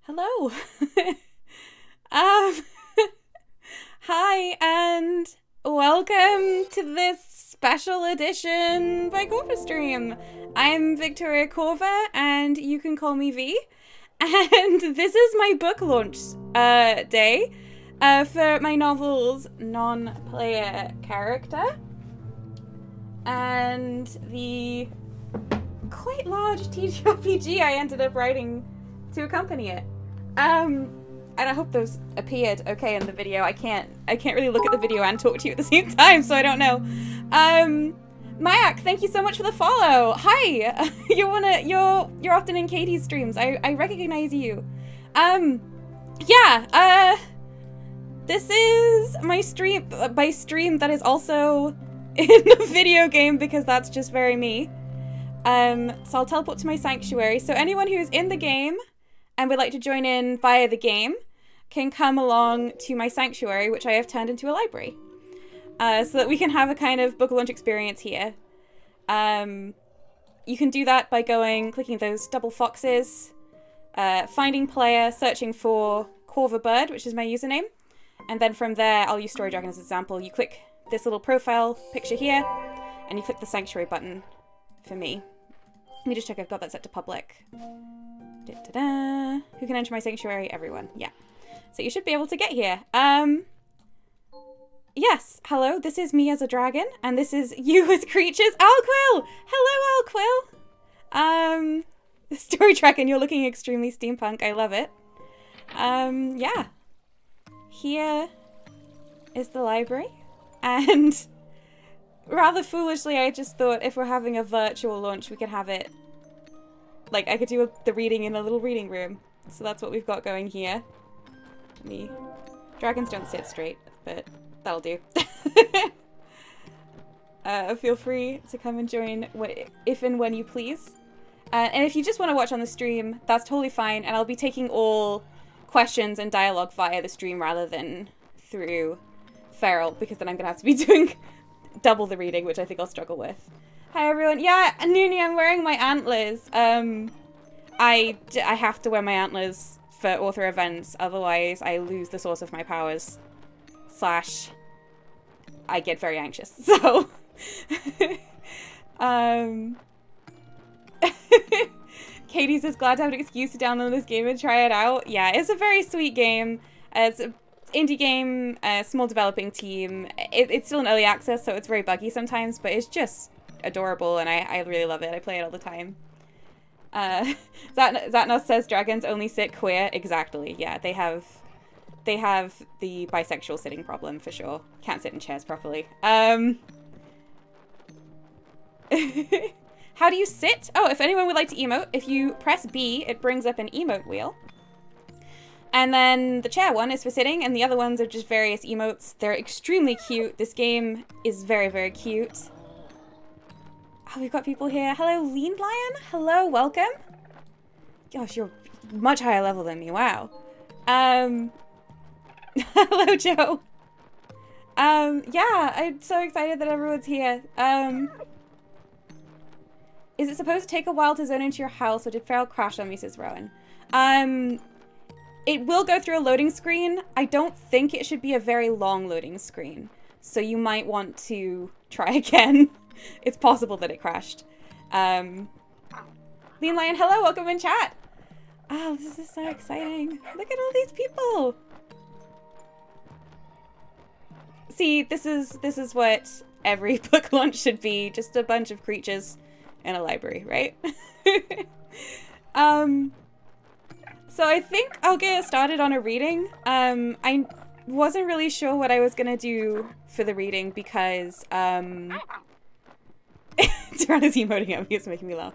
Hello. um, Hi, and welcome to this special edition by Corva Stream. I'm Victoria Corva, and you can call me V. And this is my book launch day for my novel's non-player character. And the quite large TTRPG I ended up writing to accompany it. And I hope those appeared okay in the video. I can't really look at the video and talk to you at the same time, so I don't know. Mayak, thank you so much for the follow. Hi. You're often in Katie's streams. I recognize you. Yeah, this is my stream that is also in the video game because that's just very me. So I'll teleport to my sanctuary. So anyone who is in the game and would like to join in via the game can come along to my sanctuary, which I have turned into a library. So that we can have a kind of book launch experience here. You can do that by clicking those double foxes, finding player, searching for Corva Bird, which is my username. And then from there, I'll use Story Dragon as an example. You click this little profile picture here, and you click the sanctuary button for me. Let me just check I've got that set to public. Da-da-da. Who can enter my sanctuary? Everyone. Yeah. So you should be able to get here. Yes. Hello. This is me as a dragon, and this is you as creatures. Alquill! Hello, Alquill! Story Dragon, you're looking extremely steampunk. I love it. Yeah. Here is the library, and rather foolishly, I just thought if we're having a virtual launch, we could have it, like, I could do the reading in a little reading room. So that's what we've got going here. Dragons don't sit straight, but that'll do. Feel free to come and join if and when you please. And if you just want to watch on the stream, that's totally fine. And I'll be taking all questions and dialogue via the stream rather than through Feral, because then I'm going to have to be doing double the reading, which I think I'll struggle with. Hi everyone. Yeah, Noonie, I'm wearing my antlers. I have to wear my antlers for author events, otherwise I lose the source of my powers. / I get very anxious, so... Katie says, glad to have an excuse to download this game and try it out. Yeah, it's a very sweet game. It's an indie game, a small developing team. It's still in early access, so it's very buggy sometimes, but it's just adorable, and I really love it. I play it all the time. Zatnos says dragons only sit queer. Exactly. Yeah, they have the bisexual sitting problem for sure. Can't sit in chairs properly. How do you sit? Oh, if anyone would like to emote, if you press B, it brings up an emote wheel. And then the chair one is for sitting, and the other ones are just various emotes. They're extremely cute. This game is very, very cute. Oh, we've got people here. Hello, Lean Lion. Hello, welcome. Gosh, you're much higher level than me. Wow. Hello, Joe. Yeah, I'm so excited that everyone's here. Is it supposed to take a while to zone into your house, or did Feral crash on me, says Rowan? It will go through a loading screen. I don't think it should be a very long loading screen, so you might want to try again. It's possible that it crashed. Lean Lion, hello, welcome in chat. Oh, this is so exciting. Look at all these people. See, this is what every book launch should be, just a bunch of creatures in a library, right? So I think I'll get started on a reading. I wasn't really sure what I was gonna do for the reading because Tyrannus emoting at me, it's making me laugh.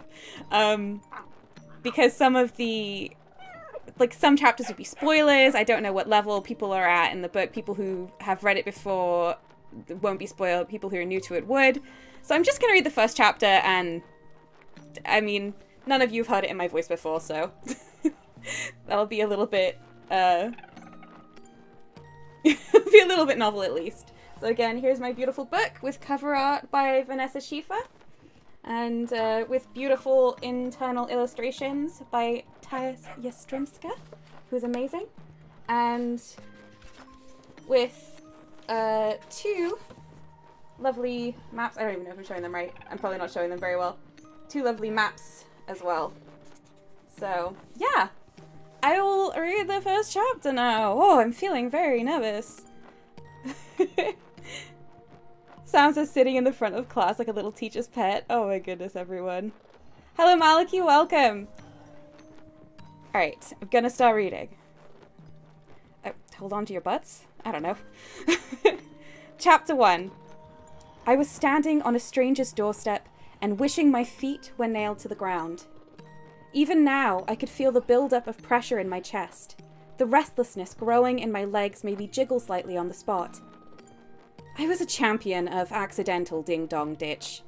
Because some of the, like, some chapters would be spoilers. I don't know what level people are at in the book. People who have read it before won't be spoiled. People who are new to it would. So I'm just gonna read the first chapter, and I mean, none of you have heard it in my voice before, so that'll be a little bit, it'll be a little bit novel at least. So again, here's my beautiful book with cover art by Vanessa Schiffer and with beautiful internal illustrations by Tajas Jastrzemska, who's amazing, and with 2 lovely maps. I don't even know if I'm showing them right. I'm probably not showing them very well. 2 lovely maps as well. So, yeah. I will read the first chapter now. Oh, I'm feeling very nervous. Sam's sitting in the front of class like a little teacher's pet. Oh my goodness, everyone. Hello, Maliki, welcome. Alright, I'm gonna start reading. Hold on to your butts? I don't know. Chapter 1. I was standing on a stranger's doorstep and wishing my feet were nailed to the ground. Even now, I could feel the build-up of pressure in my chest. The restlessness growing in my legs made me jiggle slightly on the spot. I was a champion of accidental ding-dong ditch.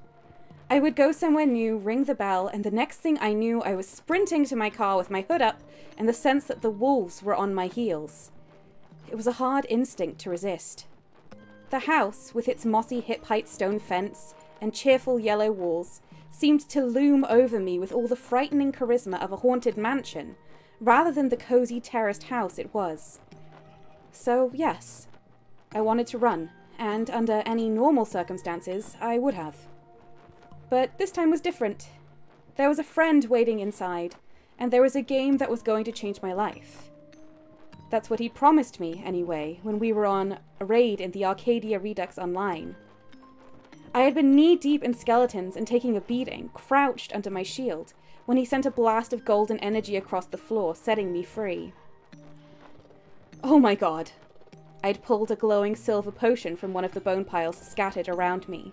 I would go somewhere new, ring the bell, and the next thing I knew I was sprinting to my car with my hood up and the sense that the wolves were on my heels. It was a hard instinct to resist. The house, with its mossy hip-height stone fence and cheerful yellow walls, seemed to loom over me with all the frightening charisma of a haunted mansion, rather than the cozy terraced house it was. So, yes, I wanted to run, and under any normal circumstances, I would have. But this time was different. There was a friend waiting inside, and there was a game that was going to change my life. That's what he'd promised me, anyway, when we were on a raid in the Arcadia Redux Online. I had been knee-deep in skeletons and taking a beating, crouched under my shield, when he sent a blast of golden energy across the floor, setting me free. Oh my god. I'd pulled a glowing silver potion from one of the bone piles scattered around me.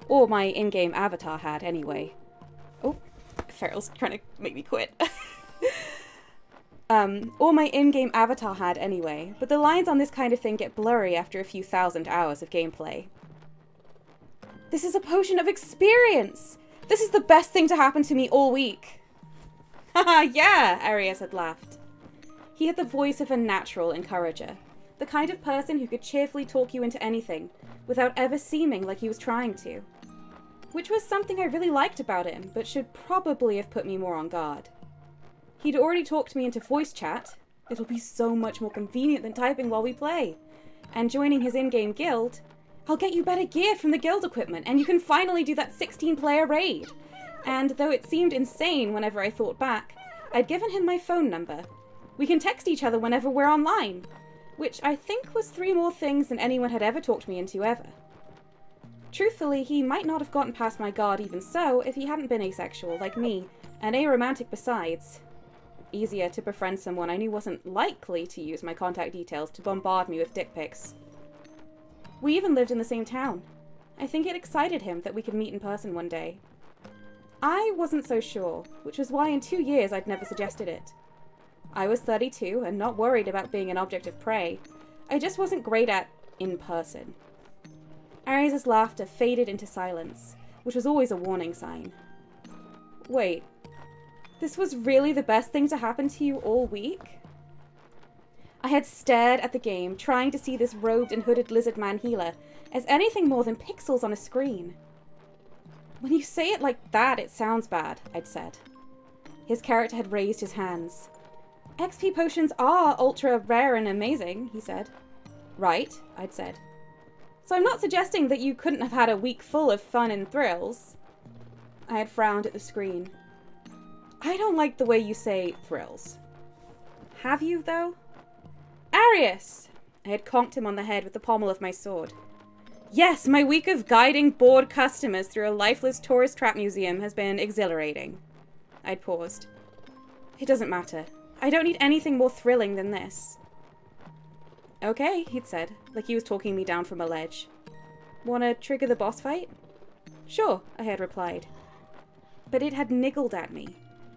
Or my in-game avatar had, anyway. Oh, Feral's trying to make me quit. Or my in-game avatar had, anyway, but the lines on this kind of thing get blurry after a few thousand hours of gameplay. This is a potion of experience! This is the best thing to happen to me all week! Haha, yeah! Arias had laughed. He had the voice of a natural encourager. The kind of person who could cheerfully talk you into anything, without ever seeming like he was trying to. Which was something I really liked about him, but should probably have put me more on guard. He'd already talked me into voice chat. It'll be so much more convenient than typing while we play. And joining his in-game guild, I'll get you better gear from the guild equipment, and you can finally do that 16-player raid. And though it seemed insane whenever I thought back, I'd given him my phone number. We can text each other whenever we're online. Which I think was 3 more things than anyone had ever talked me into ever. Truthfully, he might not have gotten past my guard even so if he hadn't been asexual like me, and aromantic besides. Easier to befriend someone I knew wasn't likely to use my contact details to bombard me with dick pics. We even lived in the same town. I think it excited him that we could meet in person one day. I wasn't so sure, which was why in 2 years I'd never suggested it. I was 32 and not worried about being an object of prey. I just wasn't great at in person. Arias' laughter faded into silence, which was always a warning sign. Wait, this was really the best thing to happen to you all week? I had stared at the game, trying to see this robed and hooded lizard man healer as anything more than pixels on a screen. When you say it like that, it sounds bad, I'd said. His character had raised his hands. XP potions are ultra rare and amazing, he said. Right, I'd said. So I'm not suggesting that you couldn't have had a week full of fun and thrills. I had frowned at the screen. I don't like the way you say thrills. Have you, though? Arius! I had conked him on the head with the pommel of my sword. Yes, my week of guiding bored customers through a lifeless tourist trap museum has been exhilarating. I'd paused. It doesn't matter. I don't need anything more thrilling than this. Okay, he'd said, like he was talking me down from a ledge. Wanna trigger the boss fight? Sure, I had replied. But it had niggled at me.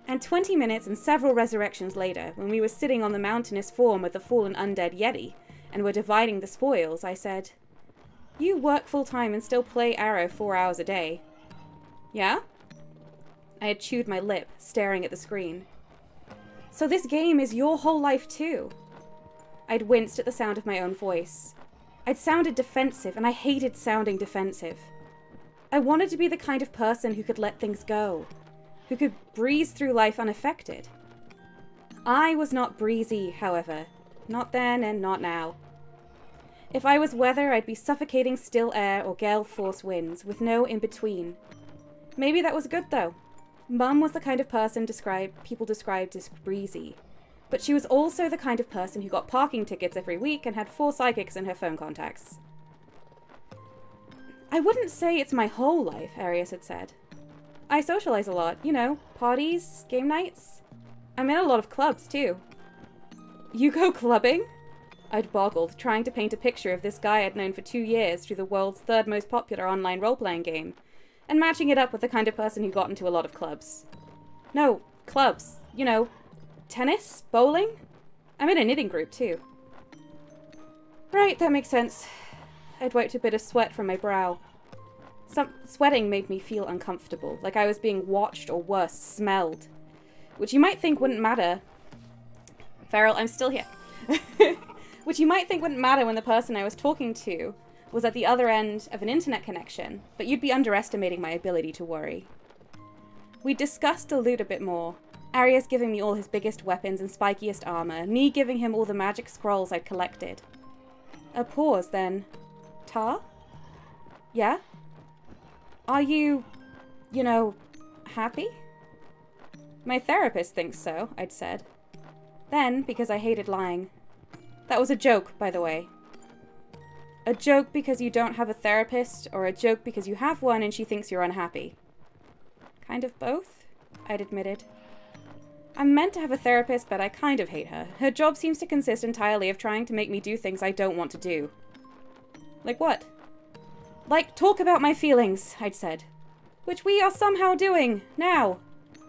And 20 minutes and several resurrections later, when we were sitting on the mountainous form of the fallen undead Yeti, and were dividing the spoils, I said, You work full-time and still play Arrow 4 hours a day. Yeah? I had chewed my lip, staring at the screen. So this game is your whole life too? I'd winced at the sound of my own voice. I'd sounded defensive, and I hated sounding defensive. I wanted to be the kind of person who could let things go, who could breeze through life unaffected. I was not breezy, however. Not then and not now. If I was weather, I'd be suffocating still air or gale force winds, with no in-between. Maybe that was good, though. Mum was the kind of person people described as breezy. But she was also the kind of person who got parking tickets every week and had 4 psychics in her phone contacts. I wouldn't say it's my whole life, Arius had said. I socialize a lot, you know, parties, game nights. I'm in a lot of clubs, too. You go clubbing? I'd boggled, trying to paint a picture of this guy I'd known for 2 years through the world's 3rd most popular online role-playing game, and matching it up with the kind of person who got into a lot of clubs. No, clubs. You know, tennis? Bowling? I'm in a knitting group, too. Right, that makes sense. I'd wiped a bit of sweat from my brow. Sweating made me feel uncomfortable, like I was being watched or worse, smelled. Which you might think wouldn't matter. Fer.al, I'm still here. Which you might think wouldn't matter when the person I was talking to was at the other end of an internet connection, but you'd be underestimating my ability to worry. We discussed the loot a bit more. Arius giving me all his biggest weapons and spikiest armor, me giving him all the magic scrolls I'd collected. A pause, then. Tar? Yeah? Are you, happy? My therapist thinks so, I'd said. Then, because I hated lying. That was a joke, by the way. A joke because you don't have a therapist, or a joke because you have one and she thinks you're unhappy? Kind of both, I'd admitted. I'm meant to have a therapist, but I kind of hate her. Her job seems to consist entirely of trying to make me do things I don't want to do. Like what? Like, talk about my feelings, I'd said. Which we are somehow doing, now,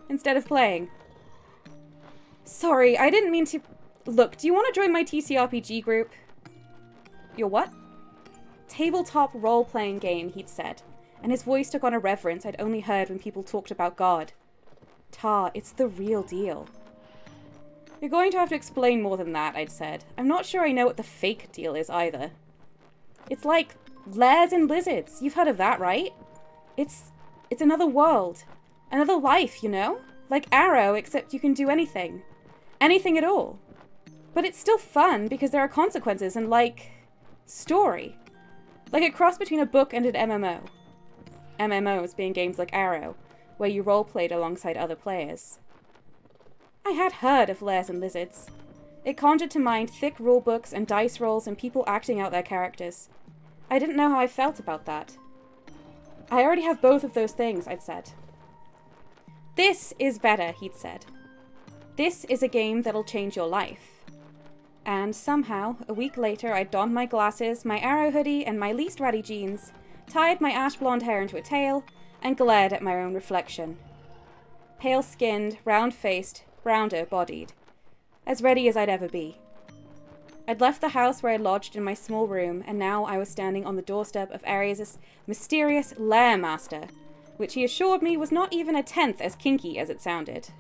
instead of playing. Sorry, I didn't mean to... Look, do you want to join my TCRPG group? Your what? Tabletop role-playing game, he'd said, and his voice took on a reverence I'd only heard when people talked about God. Tar, it's the real deal. You're going to have to explain more than that, I'd said. I'm not sure I know what the fake deal is either. It's like lairs and lizards. You've heard of that, right? It's another world. Another life, you know? Like Arrow, except you can do anything. Anything at all. But it's still fun because there are consequences and, like, story. Like a cross between a book and an MMO. MMOs being games like Arrow, where you roleplayed alongside other players. I had heard of lairs and lizards. It conjured to mind thick rulebooks and dice rolls and people acting out their characters. I didn't know how I felt about that. I already have both of those things, I'd said. This is better, he'd said. This is a game that'll change your life. And somehow, a week later, I donned my glasses, my Arrow hoodie, and my least ratty jeans, tied my ash blonde hair into a tail, and glared at my own reflection. Pale-skinned, round-faced, rounder-bodied. As ready as I'd ever be. I'd left the house where I lodged in my small room, and now I was standing on the doorstep of Arius' mysterious lair master, which he assured me was not even a tenth as kinky as it sounded.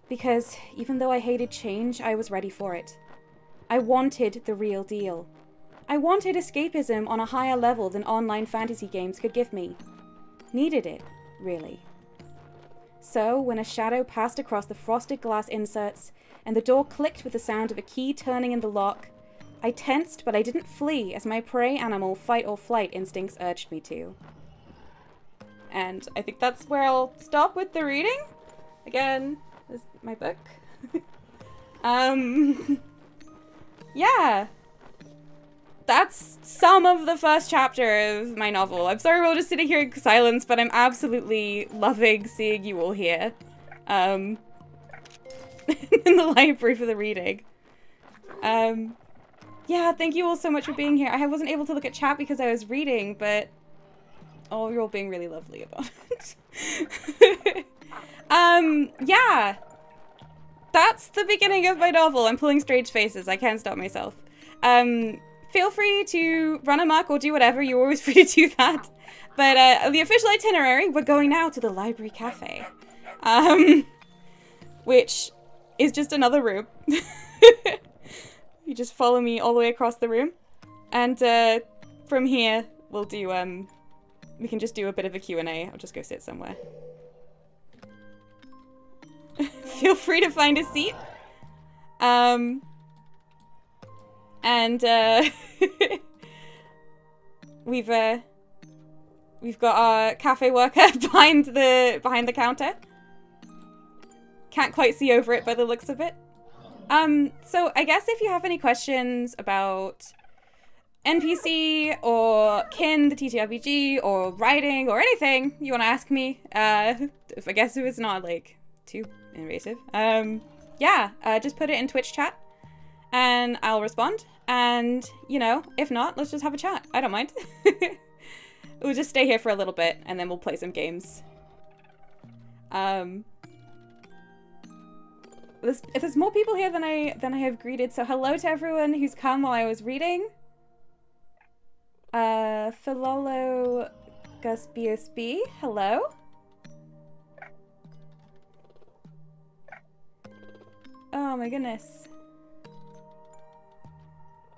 Because, even though I hated change, I was ready for it. I wanted the real deal. I wanted escapism on a higher level than online fantasy games could give me. Needed it, really. So, when a shadow passed across the frosted glass inserts, and the door clicked with the sound of a key turning in the lock, I tensed, but I didn't flee as my prey animal fight or flight instincts urged me to. And I think that's where I'll stop with the reading. Again, this is my book. Yeah. That's some of the first chapter of my novel. I'm sorry we're all just sitting here in silence, but I'm absolutely loving seeing you all here. In the library for the reading. Yeah, thank you all so much for being here. I wasn't able to look at chat because I was reading, but... Oh, you're all being really lovely about it. Yeah. That's the beginning of my novel. I'm pulling strange faces. I can't stop myself. Feel free to run amok or do whatever. You're always free to do that. But the official itinerary, we're going now to the library cafe. Which is just another room. You just follow me all the way across the room. And from here, we'll do, we can just do a bit of a Q&A. I'll just go sit somewhere. Feel free to find a seat. And we've got our cafe worker behind the counter. Can't quite see over it by the looks of it. So I guess if you have any questions about NPC or Kin, the TTRPG, or writing, or anything you want to ask me, if I guess if it's not like too invasive, yeah, just put it in Twitch chat and I'll respond. And, you know, if not, let's just have a chat. I don't mind. We'll just stay here for a little bit and then we'll play some games. There's more people here than I have greeted, so hello to everyone who's come while I was reading. Philolo Gus BSB, hello. Oh my goodness.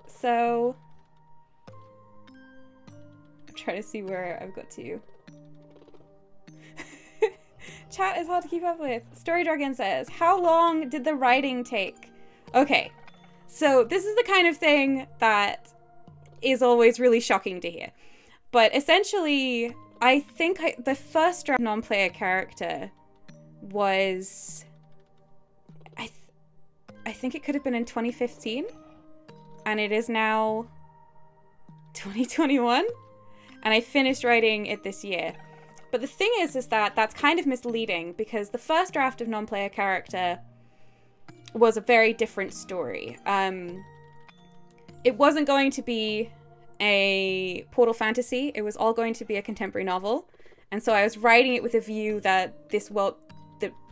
So, I'm trying to see where I've got to. Chat is hard to keep up with. Story Dragon says, how long did the writing take? Okay, so this is the kind of thing that is always really shocking to hear. But essentially, I think the first draft non-player character was... I think it could have been in 2015. And it is now 2021. And I finished writing it this year. But the thing is that that's kind of misleading because the first draft of non-player character was a very different story. It wasn't going to be a portal fantasy. It was all going to be a contemporary novel. And so I was writing it with a view that this world,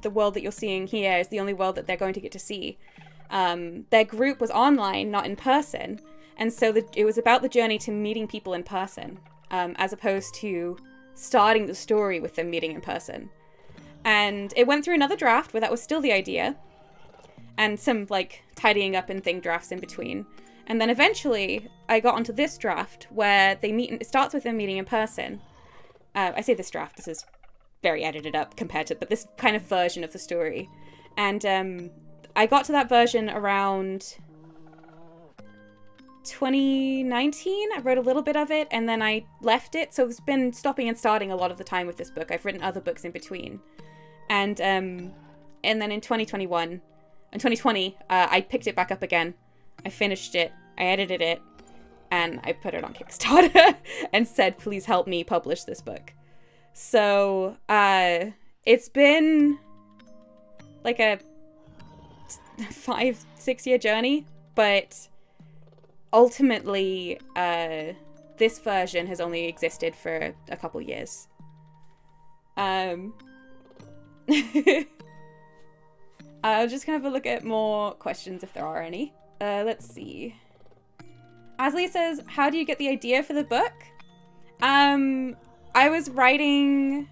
the world that you're seeing here is the only world that they're going to get to see. Their group was online, not in person. And so it was about the journey to meeting people in person, as opposed to starting the story with them meeting in person. And it went through another draft where that was still the idea, and some like tidying up and thing drafts in between. And then eventually I got onto this draft where they meet, it starts with them meeting in person. I say this draft, this is very edited up compared to, but this kind of version of the story. And I got to that version around 2019. I wrote a little bit of it and then I left it. So it's been stopping and starting a lot of the time with this book. I've written other books in between. And then in 2020, I picked it back up again. I finished it, I edited it, and I put it on Kickstarter and said, please help me publish this book. So, it's been like a 5-6 year journey, but ultimately, this version has only existed for a couple years. I'll just kind of look at more questions if there are any. Let's see. Asley says, how do you get the idea for the book? I was writing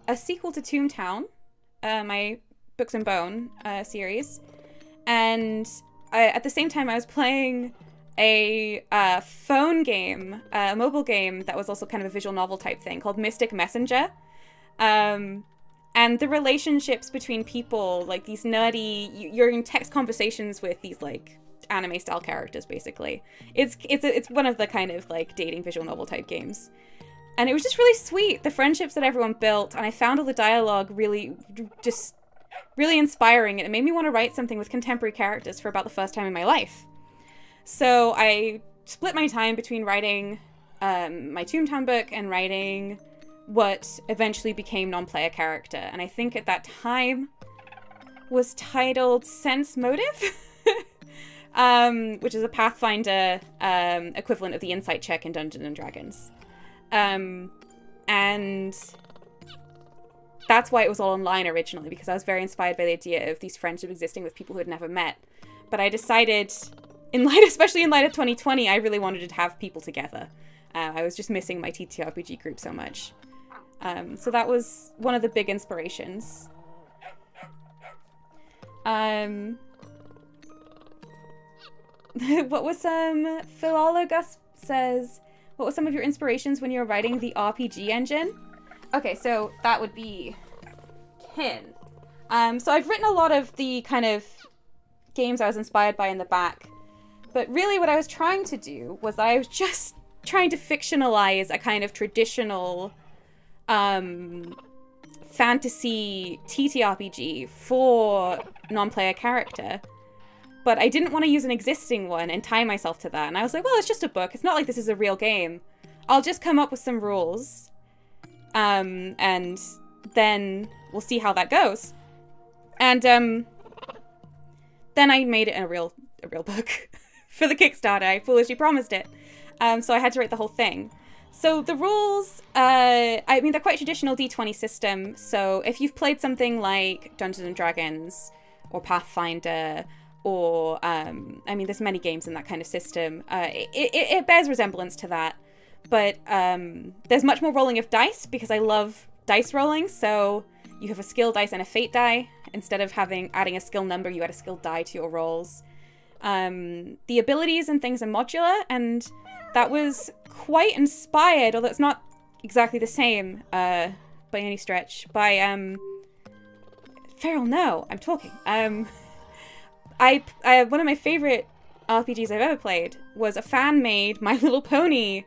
a sequel to Toontown, my Books and Bone series. And at the same time, I was playing a phone game, a mobile game that was also kind of a visual novel type thing called Mystic Messenger. And the relationships between people, like these nerdy, you're in text conversations with these like anime style characters, basically. It's one of the kind of like dating visual novel type games. And it was just really sweet, the friendships that everyone built, and I found all the dialogue really inspiring, and it made me want to write something with contemporary characters for about the first time in my life. So I split my time between writing my Toontown book and writing what eventually became non-player character, and I think at that time was titled Sense Motive, which is a Pathfinder equivalent of the insight check in Dungeons and Dragons. And that's why it was all online originally, because I was very inspired by the idea of these friendships existing with people who had never met. But I decided, especially in light of 2020, I really wanted to have people together. I was just missing my TTRPG group so much. So that was one of the big inspirations. What was Philolo Gus says, what were some of your inspirations when you were writing the RPG engine? Okay, so that would be Kin. So I've written a lot of the kind of games I was inspired by in the back. But really what I was trying to do was I was just trying to fictionalize a kind of traditional fantasy TTRPG for non-player character. But I didn't want to use an existing one and tie myself to that. And I was like, well, it's just a book. It's not like this is a real game. I'll just come up with some rules. And then we'll see how that goes. And then I made it a real book for the Kickstarter. I foolishly promised it. So I had to write the whole thing. So the rules, I mean, they're quite traditional D20 system. So if you've played something like Dungeons and Dragons or Pathfinder, or, I mean, there's many games in that kind of system, it bears resemblance to that. But there's much more rolling of dice because I love dice rolling. So you have a skill dice and a fate die. Instead of adding a skill number, you add a skill die to your rolls. The abilities and things are modular, and that was quite inspired, although it's not exactly the same by any stretch, by fer.al. No, I'm talking. One of my favorite RPGs I've ever played was a fan-made My Little Pony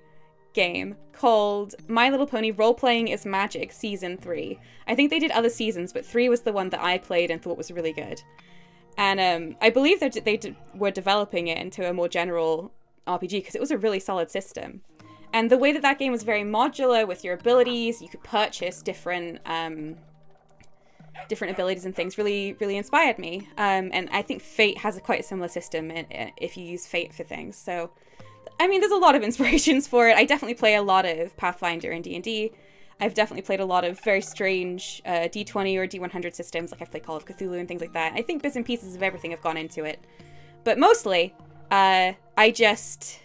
game called My Little Pony Role-Playing is Magic Season 3. I think they did other seasons, but 3 was the one that I played and thought was really good. And I believe that they were developing it into a more general RPG because it was a really solid system. And the way that that game was very modular with your abilities, you could purchase different abilities and things, really inspired me. And I think Fate has quite a similar system if you use Fate for things. So, I mean, there's a lot of inspirations for it. I definitely play a lot of Pathfinder and D&D. I've definitely played a lot of very strange D20 or D100 systems, like I've played Call of Cthulhu and things like that. I think bits and pieces of everything have gone into it. But mostly, I just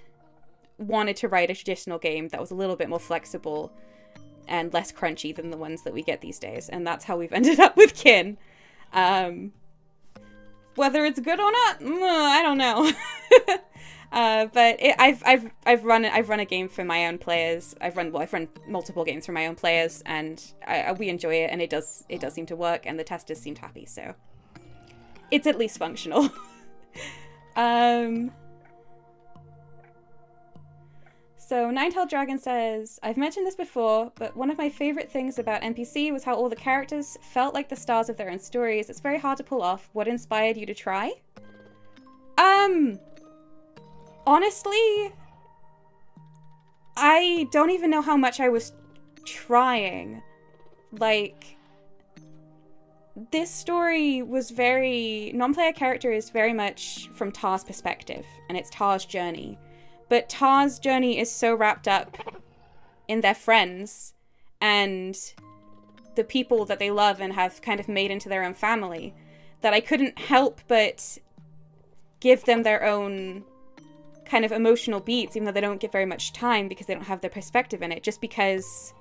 wanted to write a traditional game that was a little bit more flexible and less crunchy than the ones that we get these days. And that's how we've ended up with Kin. Whether it's good or not, I don't know. But I've run a game for my own players. I've run multiple games for my own players, and we enjoy it, and it does seem to work, and the testers seemed happy, so it's at least functional. So Ninetailed Dragon says, I've mentioned this before, but one of my favorite things about NPC was how all the characters felt like the stars of their own stories. It's very hard to pull off. What inspired you to try? Honestly, I don't even know how much I was trying. Like, this story was non-player character is very much from Tar's perspective, and it's Tar's journey. But Tar's journey is so wrapped up in their friends and the people that they love and have kind of made into their own family that I couldn't help but give them their own kind of emotional beats, even though they don't get very much time because they don't have their perspective in it, just because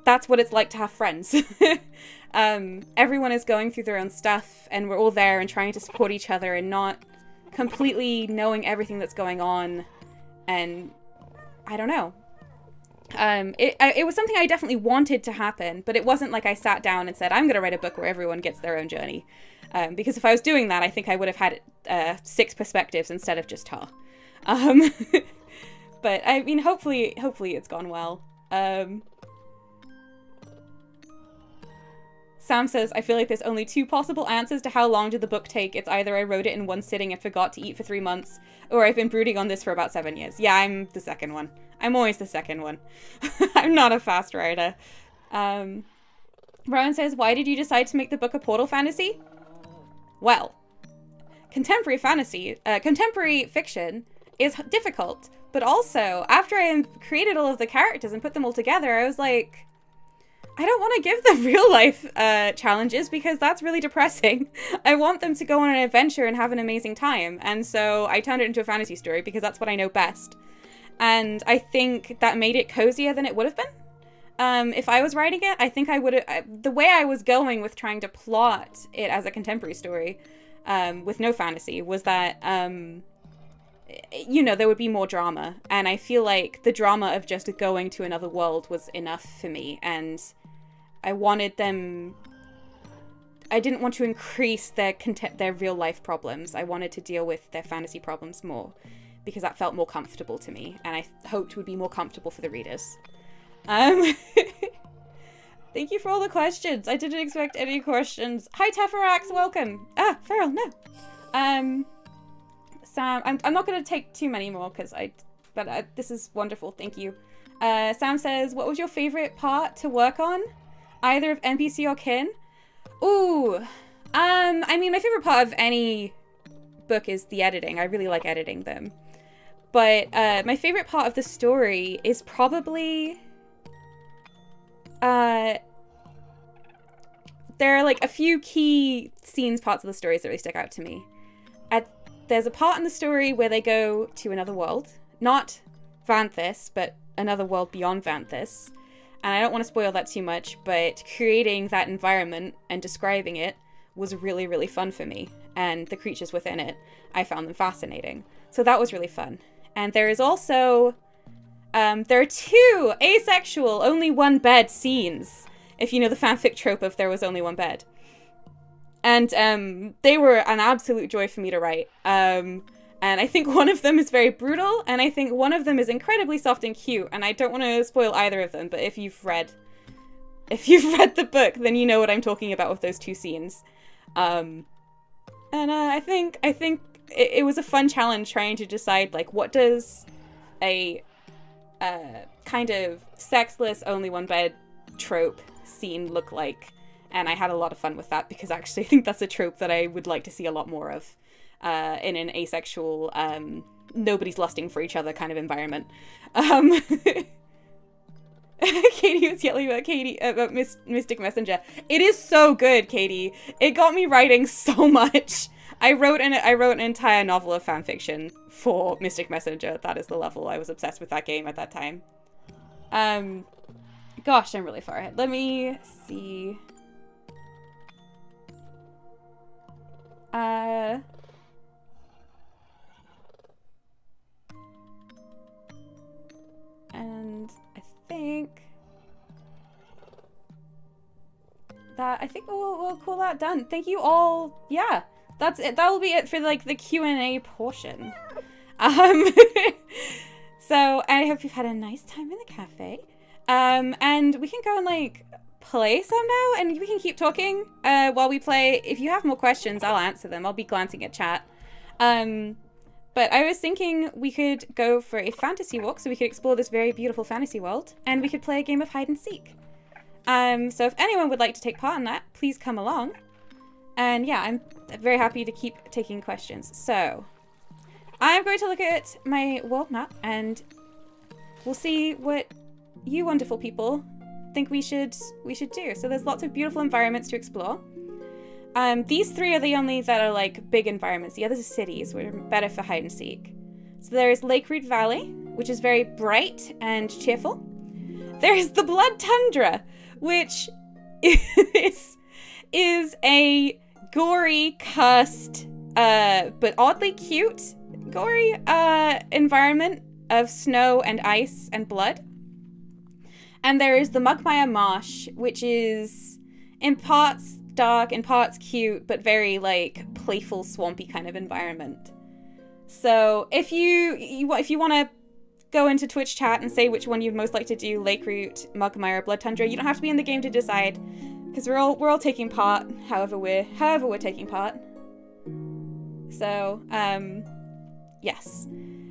that's what it's like to have friends. Everyone is going through their own stuff, and we're all there and trying to support each other and not completely knowing everything that's going on. And I don't know. It was something I definitely wanted to happen, but it wasn't like I sat down and said, I'm going to write a book where everyone gets their own journey. Because if I was doing that, I think I would have had 6 perspectives instead of just Tar. But I mean, hopefully it's gone well. Sam says, I feel like there's only 2 possible answers to how long did the book take. It's either I wrote it in one sitting and forgot to eat for 3 months, or I've been brooding on this for about 7 years. Yeah, I'm the second one. I'm always the second one. I'm not a fast writer. Rowan says, why did you decide to make the book a portal fantasy? Well, contemporary fiction is difficult, but also, after I created all of the characters and put them all together, I was like, I don't want to give them real life challenges because that's really depressing. I want them to go on an adventure and have an amazing time. And so I turned it into a fantasy story because that's what I know best. And I think that made it cozier than it would have been. If I was writing it, I think I would have... The way I was going with trying to plot it as a contemporary story with no fantasy was that you know, there would be more drama. And I feel like the drama of just going to another world was enough for me. And I wanted them... I didn't want to increase their real life problems. I wanted to deal with their fantasy problems more, because that felt more comfortable to me, and I hoped would be more comfortable for the readers. Thank you for all the questions. I didn't expect any questions. Hi Teferax, welcome. Ah, Feral, no. Sam, I'm not going to take too many more because this is wonderful. Thank you. Sam says, what was your favorite part to work on? Either of NPC or Kin? Ooh, I mean, my favorite part of any book is the editing. I really like editing them. But my favorite part of the story is probably... there are like a few key parts of the stories that really stick out to me. There's a part in the story where they go to another world. Not Vanthus, but another world beyond Vanthus. And I don't want to spoil that too much, but creating that environment and describing it was really, really fun for me. And the creatures within it, I found them fascinating. So that was really fun. And there is also, there are 2 asexual, only one bed scenes, if you know the fanfic trope of there was only one bed. And they were an absolute joy for me to write. And I think one of them is very brutal, and I think one of them is incredibly soft and cute, and I don't want to spoil either of them, but if you've read the book, then you know what I'm talking about with those 2 scenes. And I think it was a fun challenge trying to decide, like, what does a kind of sexless, only one bed trope scene look like? And I had a lot of fun with that, because actually I think that's a trope that I would like to see a lot more of. In an asexual, nobody's lusting for each other kind of environment. Katie was yelling about Mystic Messenger. It is so good, Katie. It got me writing so much. I wrote an entire novel of fanfiction for Mystic Messenger. That is the level. I was obsessed with that game at that time. Gosh, I'm really far ahead. Let me see. And I think we'll call that done. Thank you all. Yeah, that's it. That will be it for like the Q&A portion. So I hope you've had a nice time in the cafe. And we can go and like play some now, and we can keep talking while we play. If you have more questions, I'll answer them. I'll be glancing at chat. But I was thinking we could go for a fantasy walk so we could explore this very beautiful fantasy world, and we could play a game of hide and seek. So if anyone would like to take part in that, please come along. And yeah, I'm very happy to keep taking questions. So I'm going to look at my world map, and we'll see what you wonderful people think we should do. So there's lots of beautiful environments to explore. These 3 are the only that are like big environments. The others are cities, which are better for hide and seek. So there is Lake Root Valley, which is very bright and cheerful. There is the Blood Tundra, which is a gory, cursed, but oddly cute, gory environment of snow and ice and blood. And there is the Mugmire Marsh, which is in parts dark, in parts cute, but very like playful, swampy kind of environment. So if you want to go into Twitch chat and say which one you'd most like to do, Lake Root, Mugmire, or Blood Tundra, you don't have to be in the game to decide, because we're all taking part however we're taking part. So yes.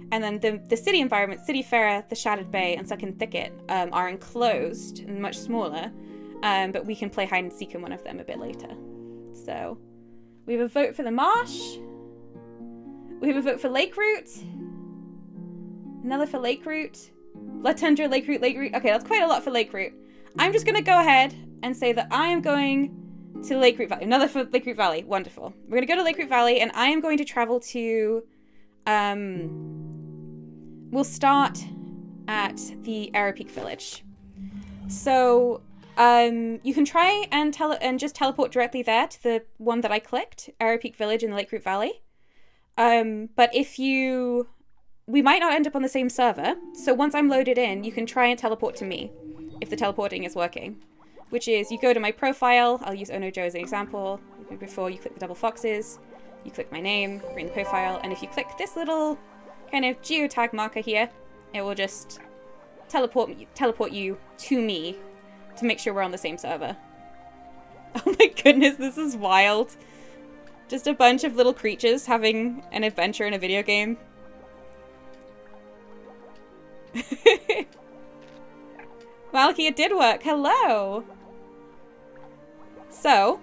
And then the city environment, City Fair, the Shattered Bay, and Sunken Thicket are enclosed and much smaller, but we can play hide and seek in one of them a bit later. So we have a vote for the Marsh. We have a vote for Lake Root. Another for Lake Root. Blood Tundra, Lake Root, Lake Root. Okay, that's quite a lot for Lake Root. I'm just going to go ahead and say that I am going to Lake Root Valley. Another for Lake Root Valley. Wonderful. We're going to go to Lake Root Valley, and I am going to travel to... we'll start at the Arrow Peak Village. So, you can try and just teleport directly there to the one that I clicked, Arrow Peak Village in the Lake Root Valley. But if you we might not end up on the same server. So once I'm loaded in, you can try and teleport to me if the teleporting is working. Which is, you go to my profile. I'll use Oh No Joe as an example. Before you click the double foxes, you click my name, bring the profile, and if you click this little kind of geotag marker here, it will just teleport you to me to make sure we're on the same server. Oh my goodness, this is wild. Just a bunch of little creatures having an adventure in a video game. Malky, it did work. Hello. So,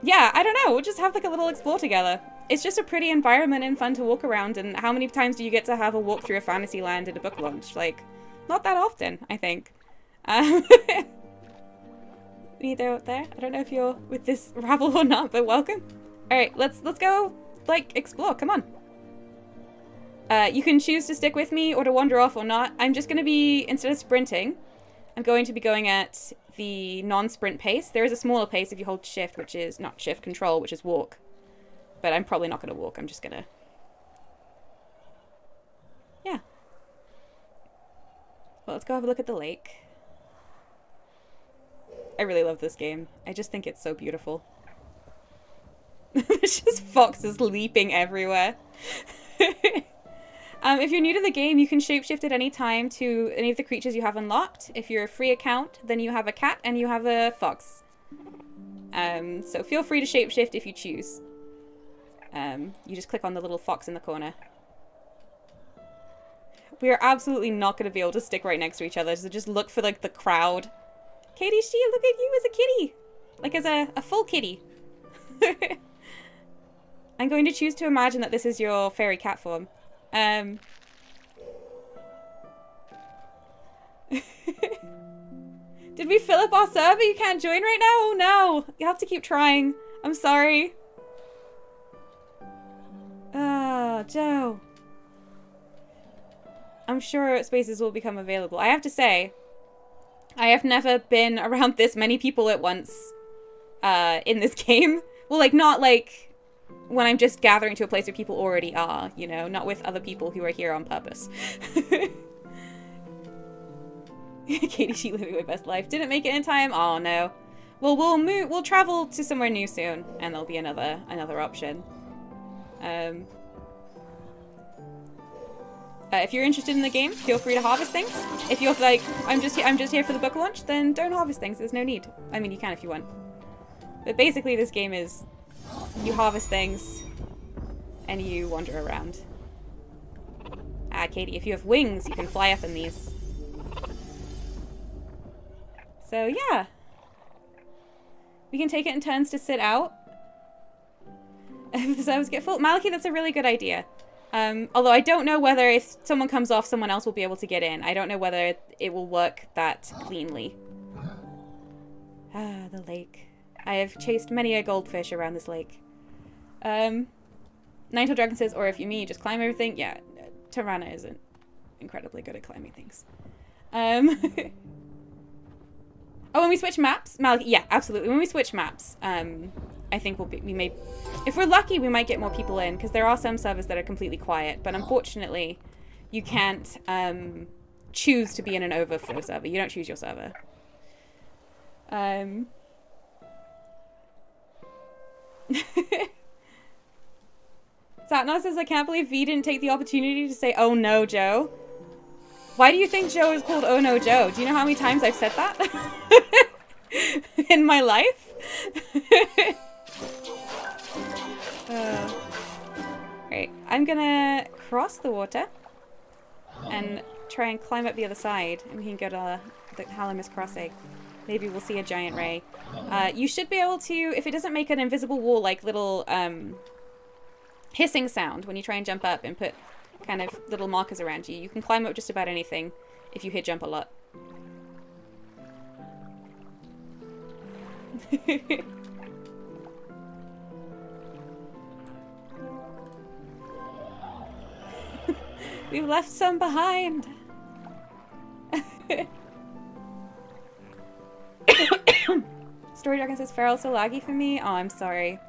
yeah, I don't know. We'll just have like a little explore together. It's just a pretty environment and fun to walk around. And how many times do you get to have a walk through a fantasy land in a book launch? Like, not that often, I think. Neither out there. I don't know if you're with this rabble or not, but welcome. All right, let's go like explore. Come on. You can choose to stick with me or to wander off or not. I'm just going to be, instead of sprinting, I'm going to be going at the non-sprint pace. There is a smaller pace if you hold shift, which is not shift, control, which is walk. But I'm probably not going to walk. I'm just going to... Yeah. Well, let's go have a look at the lake. I really love this game. I just think it's so beautiful. There's just foxes leaping everywhere. If you're new to the game, you can shapeshift at any time to any of the creatures you have unlocked. If you're a free account, then you have a cat and you have a fox. So feel free to shapeshift if you choose. You just click on the little fox in the corner. We are absolutely not going to be able to stick right next to each other, so just look for like the crowd. Katie Shee, look at you as a kitty! Like as a full kitty. I'm going to choose to imagine that this is your fairy cat form. Did we fill up our server? You can't join right now? Oh no! You have to keep trying. I'm sorry. Oh, Joe. I'm sure spaces will become available. I have to say, I have never been around this many people at once in this game. Well, like, not like when I'm just gathering to a place where people already are, you know, not with other people who are here on purpose. Katie, she living my best life. Didn't make it in time? Oh, no. Well, we'll travel to somewhere new soon, and there'll be another option. If you're interested in the game, feel free to harvest things. If you're like, I'm just here for the book launch, then don't harvest things. There's no need. I mean, you can if you want. But basically, this game is you harvest things and you wander around. Ah, Katie, if you have wings, you can fly up in these. So yeah, we can take it in turns to sit out. If the servers get full, Maliki, that's a really good idea. Although I don't know whether if someone comes off, someone else will be able to get in. I don't know whether it will work that cleanly. Ah, the lake. I have chased many a goldfish around this lake. Ninetail Dragon says, or if you mean you just climb everything. Yeah, Tirana isn't incredibly good at climbing things. Oh, when we switch maps? Maliki, yeah, absolutely. When we switch maps, I think we may, if we're lucky, we might get more people in, because there are some servers that are completely quiet, but unfortunately, you can't choose to be in an overflow server. You don't choose your server. Satna says, I can't believe V didn't take the opportunity to say, oh no, Joe. Why do you think Joe is called Oh No Joe? Do you know how many times I've said that? In my life? Right, I'm gonna cross the water and try and climb up the other side, and we can go to the Halamis Crossing. Maybe we'll see a giant ray. You should be able to, if it doesn't make an invisible wall, like little hissing sound when you try and jump up and put kind of little markers around you. You can climb up just about anything if you hit jump a lot. We've left some behind. Story Dragon says Feral so laggy for me. Oh, I'm sorry.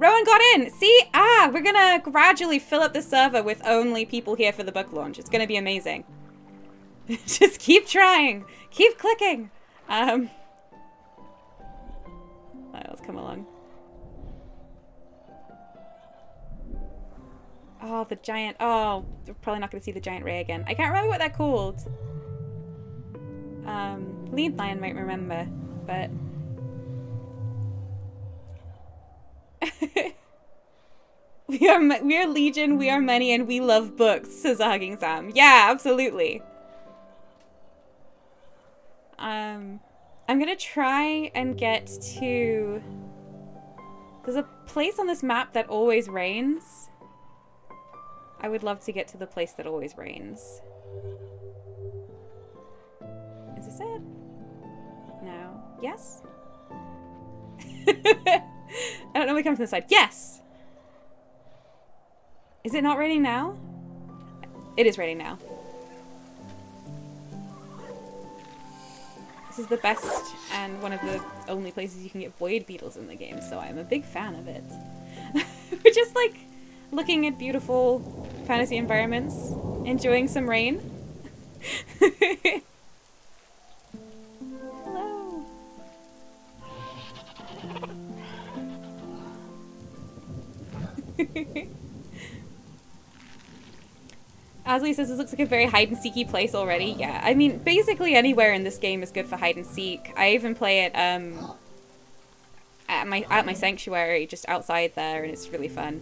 Rowan got in! See? Ah, we're gonna gradually fill up the server with only people here for the book launch. It's gonna be amazing. Just keep trying. Keep clicking. Alright, let's come along. Oh, the giant. Oh, we're probably not gonna see the giant ray again. I can't remember what they're called. Lead Lion might remember, but... we are legion, we are many, and we love books, says Hugging Sam. Yeah, absolutely. I'm gonna try and get to... There's a place on this map that always rains. I would love to get to the place that always rains. Is this it? No. Yes? I don't know, we come from this side. Yes! Is it not raining now? It is raining now. This is the best and one of the only places you can get void beetles in the game, so I'm a big fan of it. We're just like looking at beautiful fantasy environments, enjoying some rain. Hello. Asley says this looks like a very hide-and-seeky place already. Yeah, I mean, basically anywhere in this game is good for hide-and-seek. I even play it at my sanctuary, just outside there, and it's really fun.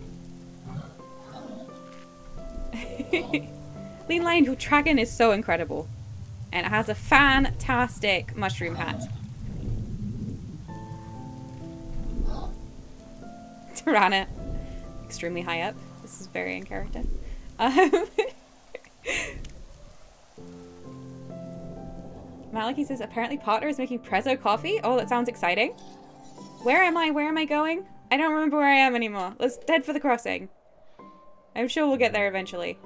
Lean Lion, your dragon is so incredible. And it has a fantastic mushroom hat. Tirana, extremely high up. This is very in character. Maliki says, apparently Potter is making prezzo coffee. Oh, that sounds exciting. Where am I? Where am I going? I don't remember where I am anymore. Let's head for the crossing. I'm sure we'll get there eventually.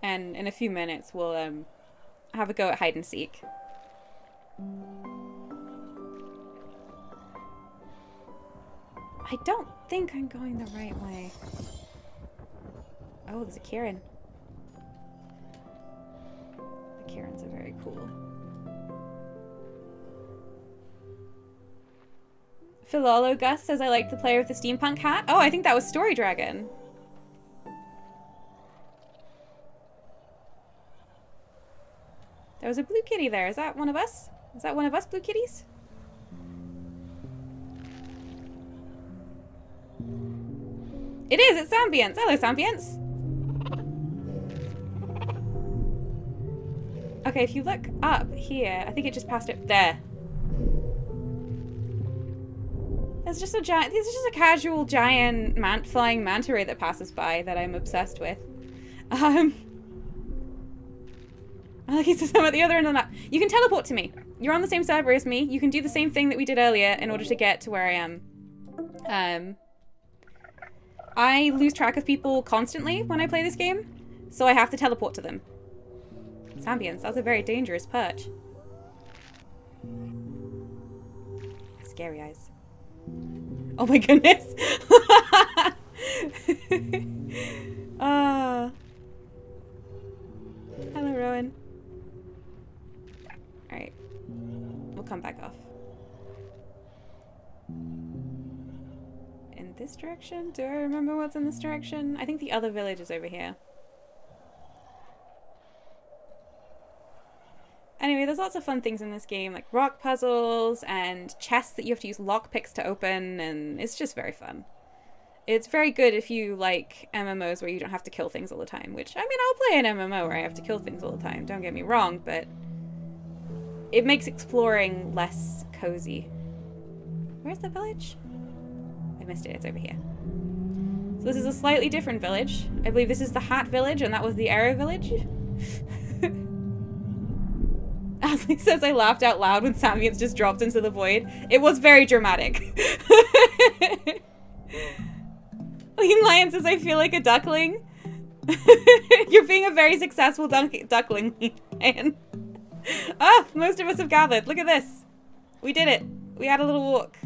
And in a few minutes, we'll have a go at hide and seek. I don't think I'm going the right way. Oh, there's a Kieran. The Kierans are very cool. Philolo Gus says I like the player with the steampunk hat. Oh, I think that was Story Dragon. There was a blue kitty there. Is that one of us? Is that one of us blue kitties? It is! It's Sambience! Hello, Sambience! Okay, if you look up here, I think it just passed it there. There's just a giant, this is just a casual giant flying manta ray that passes by that I'm obsessed with. He says I'm at the other end of the map. You can teleport to me. You're on the same server as me. You can do the same thing that we did earlier in order to get to where I am. I lose track of people constantly when I play this game, so I have to teleport to them. Sambience, that's a very dangerous perch. Scary eyes. Oh my goodness. Hello, Rowan. Alright. We'll come back off. In this direction? Do I remember what's in this direction? I think the other village is over here. Anyway, there's lots of fun things in this game, like rock puzzles and chests that you have to use lockpicks to open, and it's just very fun. It's very good if you like MMOs where you don't have to kill things all the time, which, I mean, I'll play an MMO where I have to kill things all the time, don't get me wrong, but it makes exploring less cozy. Where's the village? I missed it, it's over here. So this is a slightly different village. I believe this is the Hat Village, and that was the Arrow Village. Asley says I laughed out loud when Sambience just dropped into the void. It was very dramatic. Lean Lion says I feel like a duckling. You're being a very successful duckling, Lean Lion. Ah, most of us have gathered. Look at this. We did it. We had a little walk.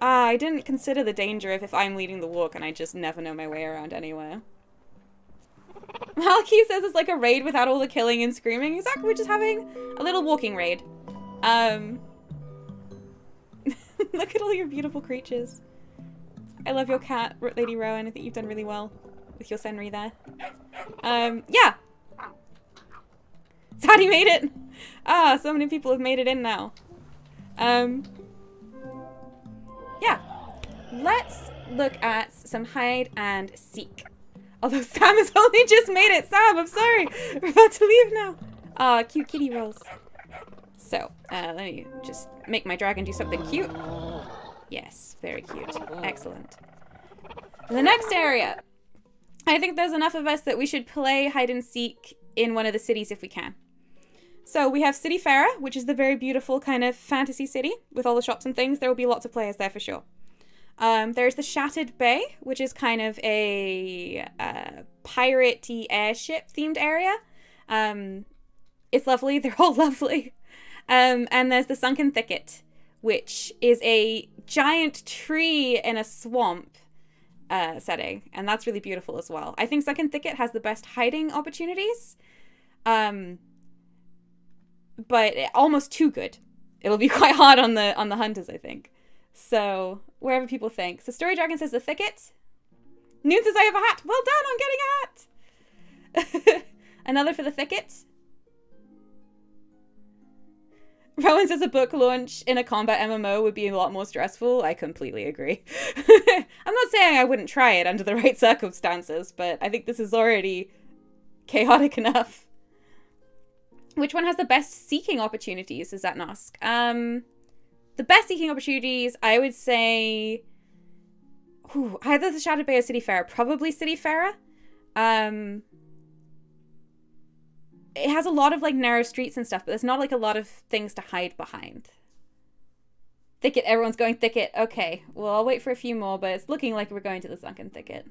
Ah, I didn't consider the danger of if I'm leading the walk and I just never know my way around anywhere. Malky says it's like a raid without all the killing and screaming. Exactly, we're just having a little walking raid. Look at all your beautiful creatures. I love your cat, Lady Rowan. I think you've done really well with your Senri there. Yeah. Sadie made it! Ah, so many people have made it in now. Yeah. Let's look at some hide and seek. Although Sam has only just made it. Sam, I'm sorry. We're about to leave now. Ah, cute kitty rolls. So, let me just make my dragon do something cute. Yes, very cute. Excellent. The next area. I think there's enough of us that we should play hide and seek in one of the cities if we can. So we have City Fair, which is the very beautiful kind of fantasy city with all the shops and things. There will be lots of players there for sure. There's the Shattered Bay, which is kind of a piratey airship themed area. It's lovely. They're all lovely. And there's the Sunken Thicket, which is a giant tree in a swamp setting. And that's really beautiful as well. I think Sunken Thicket has the best hiding opportunities. But almost too good. It'll be quite hard on the hunters, I think. So, wherever people think. So, Story Dragon says the thicket. Noon says I have a hat. Well done on getting a hat. Another for the thicket. Rowan says a book launch in a combat MMO would be a lot more stressful. I completely agree. I'm not saying I wouldn't try it under the right circumstances, but I think this is already chaotic enough. Which one has the best seeking opportunities, does that ask? The best seeking opportunities, I would say... either the Shattered Bay or City Fair. Probably City Fair. It has a lot of, like, narrow streets and stuff, but there's not, like, a lot of things to hide behind. Thicket, everyone's going thicket. Okay, well, I'll wait for a few more, but it's looking like we're going to the Sunken Thicket.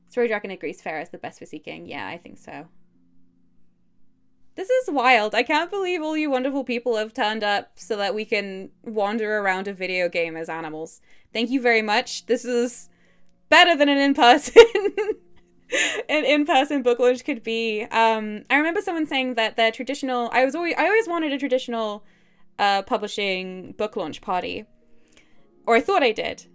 Story Dragon agrees Fair is the best for seeking. Yeah, I think so. This is wild. I can't believe all you wonderful people have turned up so that we can wander around a video game as animals. Thank you very much. This is better than an in-person an in-person book launch could be. I remember someone saying that their traditional... I always wanted a traditional publishing book launch party. Or I thought I did.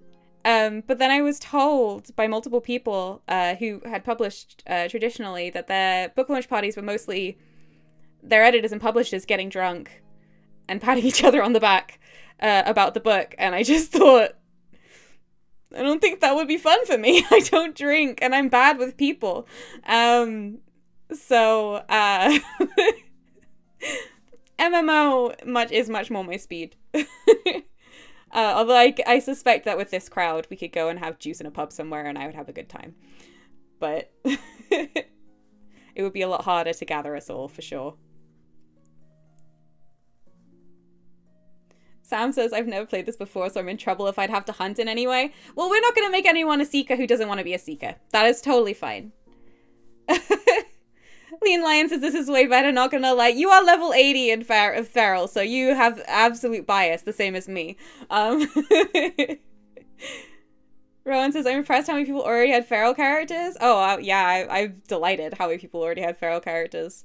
But then I was told by multiple people who had published traditionally that their book launch parties were mostly their editors and publishers getting drunk and patting each other on the back about the book. And I just thought, I don't think that would be fun for me. I don't drink and I'm bad with people. MMO is much more my speed. Although I suspect that with this crowd, we could go and have juice in a pub somewhere and I would have a good time. But it would be a lot harder to gather us all, for sure. Sam says, I've never played this before, so I'm in trouble if I'd have to hunt in any way. Well, we're not going to make anyone a seeker who doesn't want to be a seeker. That is totally fine. Lean Lion says, this is way better, not gonna lie. You are level 80 in Feral, so you have absolute bias, the same as me. Rowan says, I'm impressed how many people already had Feral characters. Oh, yeah, I'm delighted how many people already had Feral characters.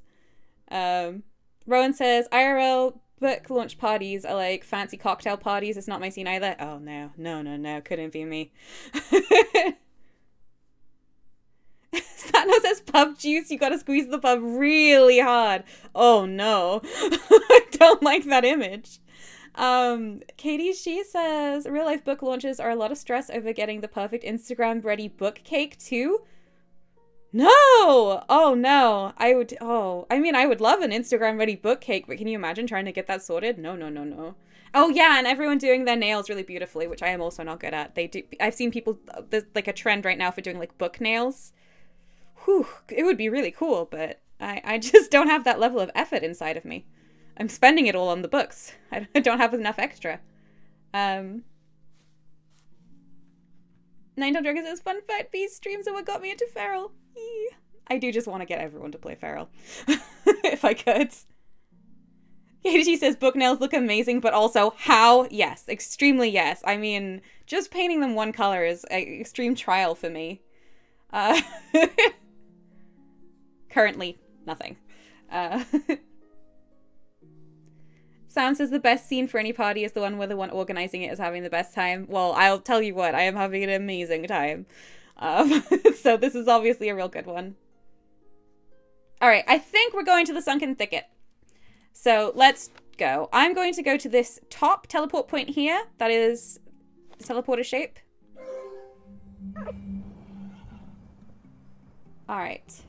Rowan says, IRL book launch parties are like fancy cocktail parties. It's not my scene either. Oh, no. No. Couldn't be me. Sano says pub juice, you gotta squeeze the pub really hard. Oh no. I don't like that image. Katie, she says real life book launches are a lot of stress over getting the perfect Instagram ready book cake too. No! Oh no. I would love an Instagram ready book cake, but can you imagine trying to get that sorted? No. Oh yeah, and everyone doing their nails really beautifully, which I am also not good at. I've seen people, there's like a trend right now for doing like book nails. Whew, it would be really cool, but I just don't have that level of effort inside of me. I'm spending it all on the books. I don't have enough extra. Nine Tailed Dragon says, fun fact, Beast streams are what got me into Feral. I do just want to get everyone to play Feral. If I could. Katie says book nails look amazing, but also how? Yes, extremely yes. I mean, just painting them one color is an extreme trial for me. Currently, nothing. Sam says the best scene for any party is the one where the one organizing it is having the best time. Well, I'll tell you what, I am having an amazing time. So this is obviously a real good one. Alright, I think we're going to the Sunken Thicket. So let's go. I'm going to go to this top teleport point here. That is the teleporter shape. Alright.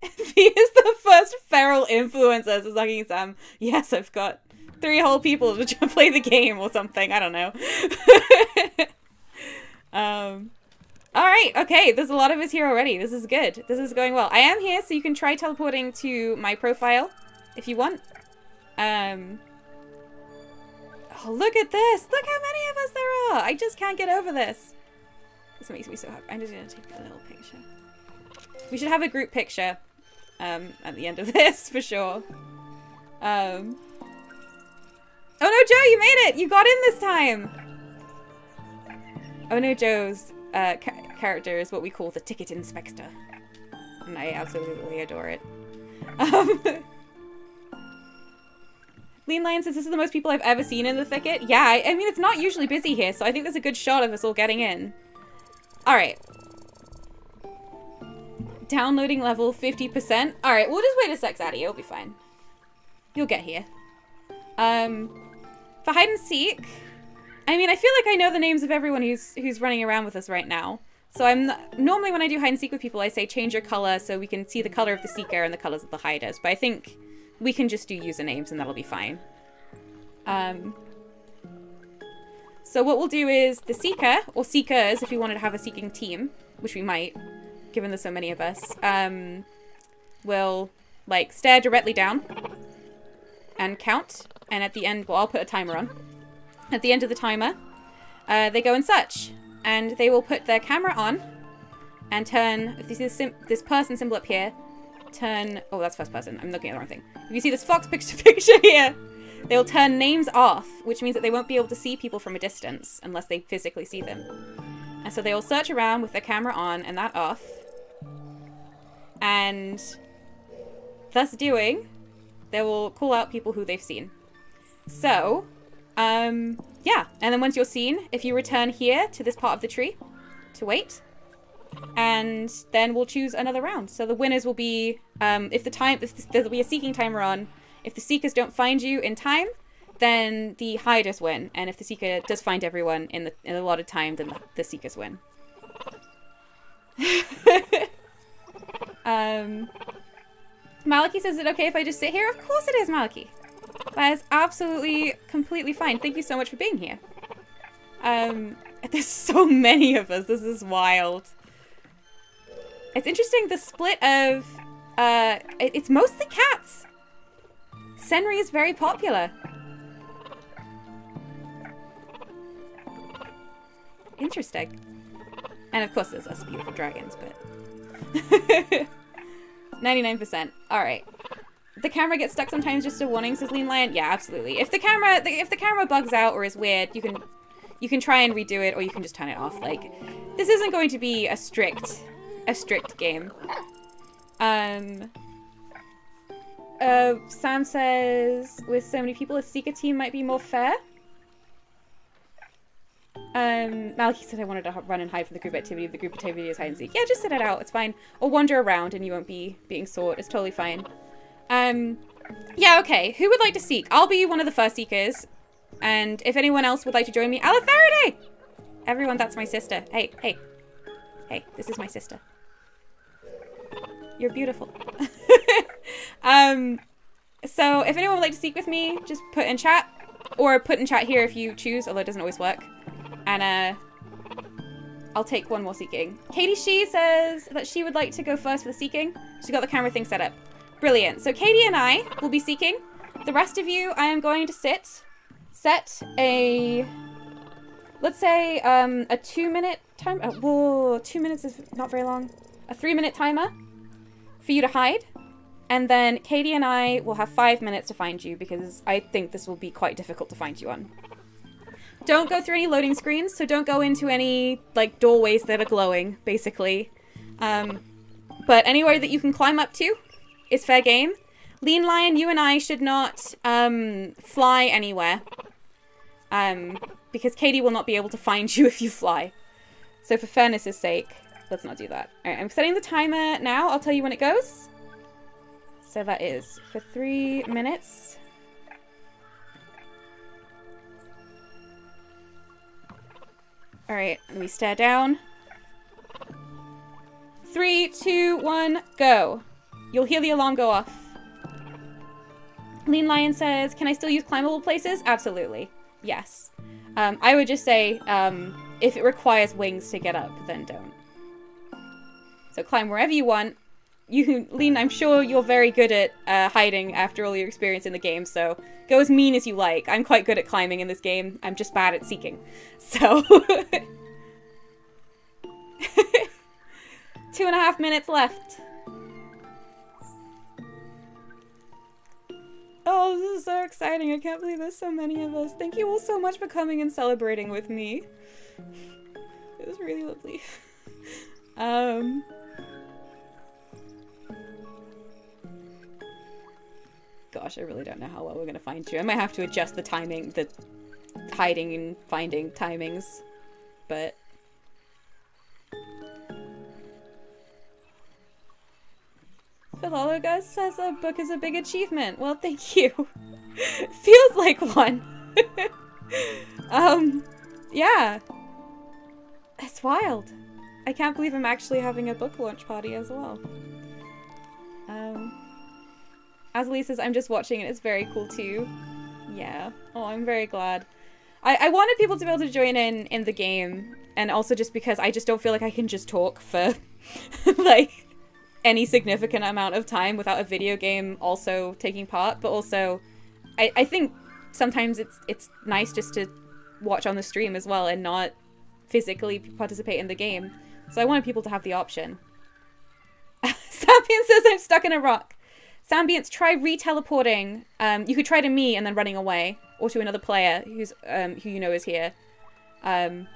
He is the first feral influencer, says Lucky Sam. Yes, I've got 3 whole people to play the game or something. I don't know. Alright, okay. There's a lot of us here already. This is good. This is going well. I am here, so you can try teleporting to my profile if you want. Oh, look at this. Look how many of us there are. I just can't get over this. This makes me so happy. I'm just going to take a little picture. We should have a group picture at the end of this, for sure. Oh no, Joe, you made it! You got in this time! Oh no, Joe's character is what we call the Ticket Inspector. And I absolutely adore it. Lean Lion says this is the most people I've ever seen in the thicket. Yeah, I mean, it's not usually busy here, so I think there's a good shot of us all getting in. Alright. Downloading level 50%. Alright, we'll just wait a sec, Zaddy. It'll be fine. You'll get here. For hide and seek, I mean, I feel like I know the names of everyone who's running around with us right now. So normally when I do hide and seek with people, I say change your color so we can see the color of the seeker and the colors of the hiders. But I think we can just do usernames and that'll be fine. So what we'll do is the seeker, or seekers if you wanted to have a seeking team, which we might, given there's so many of us, will like stare directly down and count. And at the end, well, I'll put a timer on. At the end of the timer, they go and search. And they will put their camera on and turn, if you see this person symbol up here, turn, oh, that's first person. I'm looking at the wrong thing. If you see this fox picture here, they'll turn names off, which means that they won't be able to see people from a distance unless they physically see them. And so they will search around with their camera on and that off. And thus doing, they will call out people who they've seen. So, yeah. And then once you're seen, if you return here to this part of the tree to wait, and then we'll choose another round. So the winners will be, if there'll be a seeking timer on. If the seekers don't find you in time, then the hiders win. And if the seeker does find everyone in a allotted time, then the seekers win. Maliki says, is it okay if I just sit here? Of course it is, Maliki. That is absolutely, completely fine. Thank you so much for being here. There's so many of us. This is wild. It's interesting, the split of, it's mostly cats. Senri is very popular. Interesting. And of course there's us beautiful dragons, but... 99%. Alright. The camera gets stuck sometimes, just a warning, says Lean Lion. Yeah, absolutely. If the camera bugs out or is weird, you can try and redo it, or you can just turn it off. Like, this isn't going to be a strict game. Sam says, with so many people, a Seeker team might be more fair. Maliki said I wanted to run and hide from the group activity. The group activity is hide and seek. Yeah, just sit it out. It's fine. Or wander around and you won't be being sought. It's totally fine. Yeah, okay. Who would like to seek? I'll be one of the first seekers. And if anyone else would like to join me, Ala Faraday! Everyone, that's my sister. Hey, hey. Hey, this is my sister. You're beautiful. So if anyone would like to seek with me, just put in chat. Or put in chat here if you choose, although it doesn't always work. And, I'll take one more seeking. Katie She says that she would like to go first for the seeking. She's got the camera thing set up. Brilliant. So Katie and I will be seeking. The rest of you, I am going to set a, let's say, a 2-minute time. Whoa, 2 minutes is not very long. a 3-minute timer for you to hide. And then Katie and I will have 5 minutes to find you because I think this will be quite difficult to find you on. Don't go through any loading screens, so don't go into any, like, doorways that are glowing, basically. But anywhere that you can climb up to is fair game. Lean Lion, you and I should not fly anywhere. Because Katie will not be able to find you if you fly. So for fairness' sake, let's not do that. Alright, I'm setting the timer now. I'll tell you when it goes. So that is for 3 minutes. Alright, let me stare down. 3, 2, 1, go. You'll hear the alarm go off. Lean Lion says, can I still use climbable places? Absolutely. Yes. I would just say, if it requires wings to get up, then don't. So climb wherever you want. Lean, I'm sure you're very good at hiding after all your experience in the game, so go as mean as you like. I'm quite good at climbing in this game. I'm just bad at seeking. So... 2.5 minutes left. Oh, this is so exciting. I can't believe there's so many of us. Thank you all so much for coming and celebrating with me. It was really lovely. Gosh, I really don't know how well we're gonna find you. I might have to adjust the timing, the hiding and finding timings, but... Philologus says a book is a big achievement. Well, thank you. Feels like one. Yeah. It's wild. I can't believe I'm actually having a book launch party as well. Azalee says, I'm just watching and it's very cool too. Yeah. Oh, I'm very glad. I wanted people to be able to join in the game, and also just because I just don't feel like I can just talk for, like... any significant amount of time without a video game also taking part, but also I think sometimes it's nice just to watch on the stream as well and not physically participate in the game. So I wanted people to have the option. Sambiance says I'm stuck in a rock. Sambiance, try re-teleporting. You could try to me and then running away, or to another player who's who you know is here. You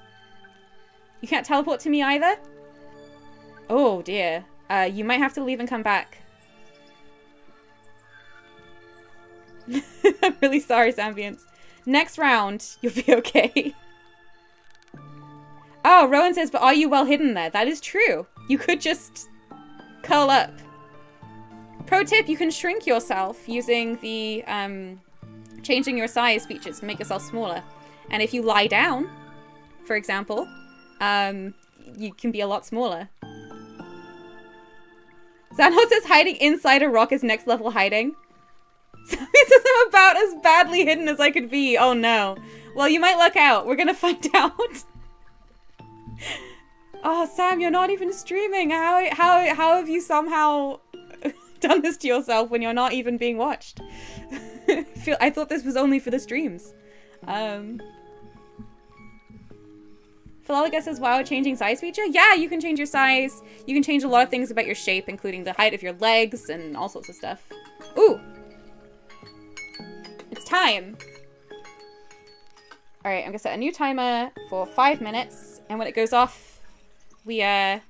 can't teleport to me either? Oh dear. You might have to leave and come back. I'm really sorry, Sambiance. Next round, you'll be okay. Oh, Rowan says, but are you well hidden there? That is true. You could just curl up. Pro tip, you can shrink yourself using the changing your size features to make yourself smaller. And if you lie down, for example, you can be a lot smaller. Sanho says hiding inside a rock is next level hiding. Sammy says I'm about as badly hidden as I could be. Oh no. Well, you might luck out. We're gonna find out. Oh, Sam, you're not even streaming. How have you somehow done this to yourself when you're not even being watched? I thought this was only for the streams. Philologus says, wow, changing size feature? Yeah, you can change your size. You can change a lot of things about your shape, including the height of your legs and all sorts of stuff. Ooh! It's time! Alright, I'm gonna set a new timer for 5 minutes, and when it goes off, we, Alright,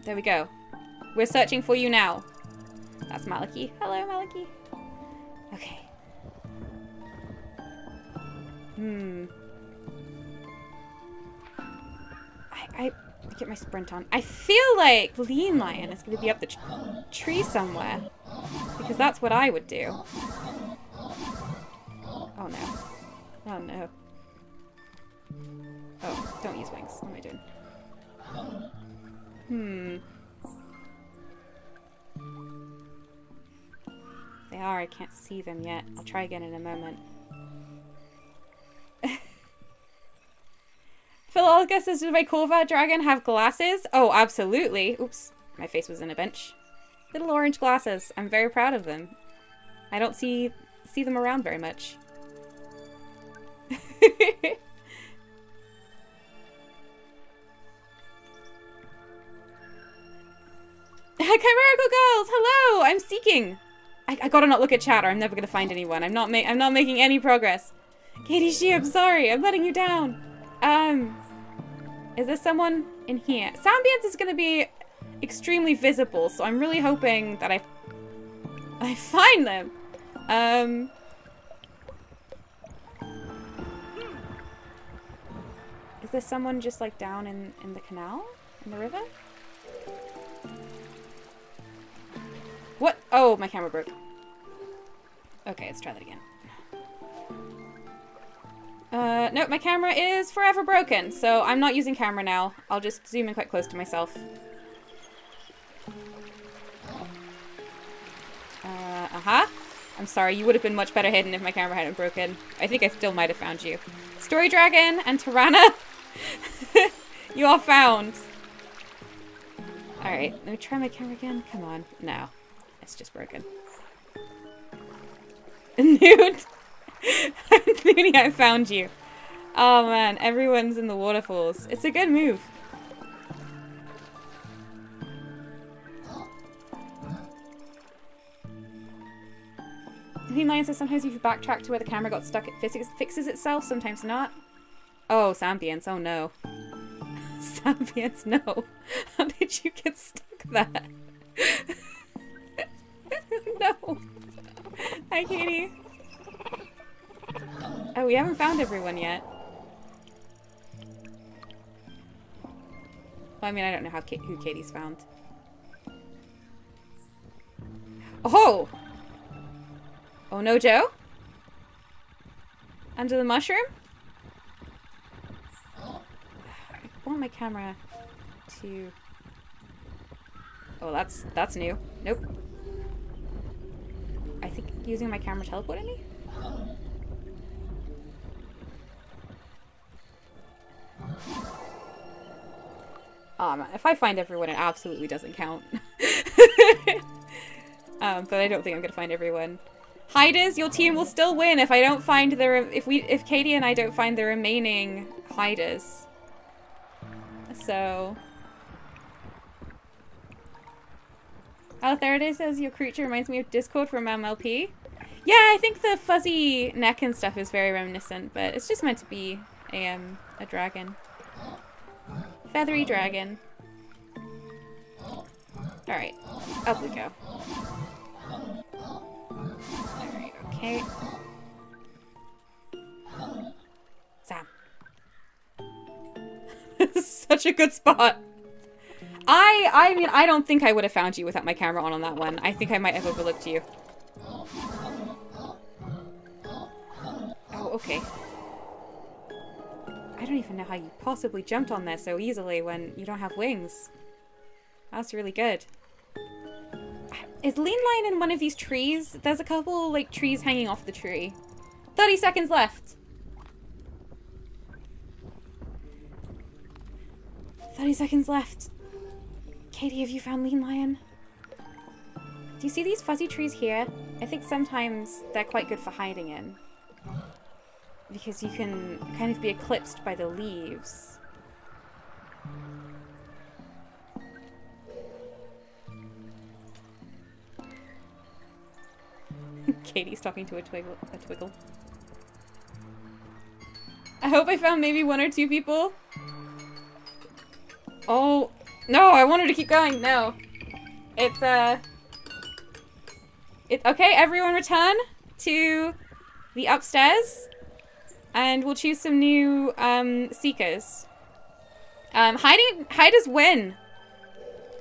there we go. We're searching for you now. That's Maliki. Hello, Maliki. Okay. I get my sprint on. I feel like Lean Lion is going to be up the tree somewhere. Because that's what I would do. Oh no. Oh no. Oh, don't use wings. What am I doing? They are. I can't see them yet. I'll try again in a moment. Philologus says, does my Corvat dragon have glasses? Oh, absolutely. Oops. My face was in a bench. Little orange glasses. I'm very proud of them. I don't see them around very much. seeking? I gotta not look at chat or I'm never gonna find anyone. I'm not making any progress. Katie Shee, I'm sorry. I'm letting you down. Is there someone in here? Sambience is gonna be extremely visible, so I'm really hoping that I find them. Is there someone just like down in the canal? In the river? What? Oh, my camera broke. Okay, let's try that again. Nope, my camera is forever broken, so I'm not using camera now. I'll just zoom in quite close to myself. I'm sorry, you would have been much better hidden if my camera hadn't broken. I think I still might have found you. Story Dragon and Tirana, you are found. Alright, let me try my camera again. Come on. No, it's just broken. Nude! Nudie, I found you. Oh man, everyone's in the waterfalls. It's a good move. Green Lion says sometimes if you backtrack to where the camera got stuck, it fixes itself, sometimes not. Oh, Sambience, oh no. Sambience, no. How did you get stuck there? No. Hi, Katie. Oh, we haven't found everyone yet. Well, I mean, I don't know who Katie's found. Oh! Oh no, Joe? Under the mushroom? I want my camera to... Oh, that's new. Nope. I think using my camera teleported me? Oh man, if I find everyone, it absolutely doesn't count. But I don't think I'm gonna find everyone. Hiders, your team will still win if I don't find if Katie and I don't find the remaining hiders. So. Oh, there it is. Says your creature reminds me of Discord from MLP. Yeah, I think the fuzzy neck and stuff is very reminiscent, but it's just meant to be a dragon. Feathery dragon. Alright, up we go. Alright, okay. Sam. This is such a good spot. I mean, I don't think I would have found you without my camera on that one. I think I might have overlooked you. Oh, okay. I don't even know how you possibly jumped on there so easily when you don't have wings. That's really good. Is Lean Lion in one of these trees? There's a couple, like, trees hanging off the tree. 30 seconds left. 30 seconds left. Katie, have you found Lean Lion? Do you see these fuzzy trees here? I think sometimes they're quite good for hiding in. Because you can kind of be eclipsed by the leaves. Katie's talking to a twiggle. I hope I found maybe 1 or 2 people. Oh, no, I wanted to keep going. No. It's okay, everyone return to the upstairs. And we'll choose some new seekers. Hiders win.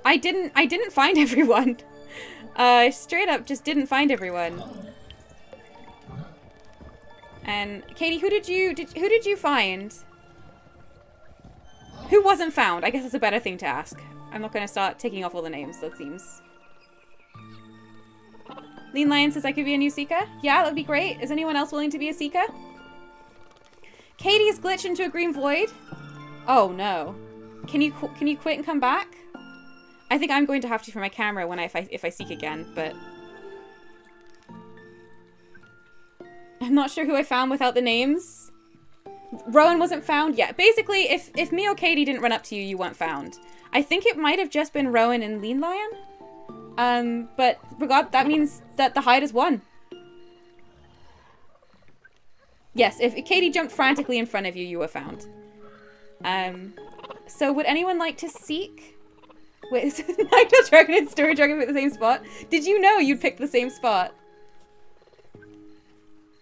I didn't find everyone. Straight up just didn't find everyone. And Katie, who did you find? Who wasn't found? I guess that's a better thing to ask. I'm not gonna start taking off all the names, that seems. Lean Lion says I could be a new seeker. Yeah, that would be great. Is anyone else willing to be a seeker? Katie's glitched into a green void. Oh no. Can you quit and come back? I think I'm going to have to for my camera when if I seek again, but I'm not sure who I found without the names. Rowan wasn't found yet. Basically, if me or Katie didn't run up to you, you weren't found. I think it might have just been Rowan and Lean Lion. But that means that the hide is won. Yes, if Katie jumped frantically in front of you, you were found. So would anyone like to seek? Wait, is Nightmare Dragon and Story Dragon pick the same spot? Did you know you'd pick the same spot?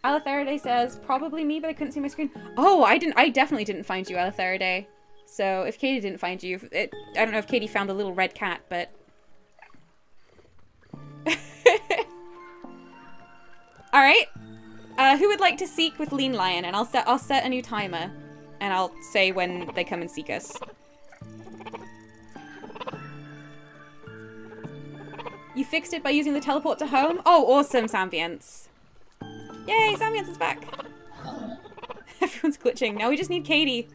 Alatheridae says, probably me, but I couldn't see my screen. Oh, I definitely didn't find you, Alatheridae. So if Katie didn't find you, I don't know if Katie found the little red cat, but... Alright. Who would like to seek with Lean Lion? And I'll set a new timer. And I'll say when they come and seek us. You fixed it by using the teleport to home? Oh, awesome, Sambience. Yay, Sambience is back. Everyone's glitching. Now we just need Katie.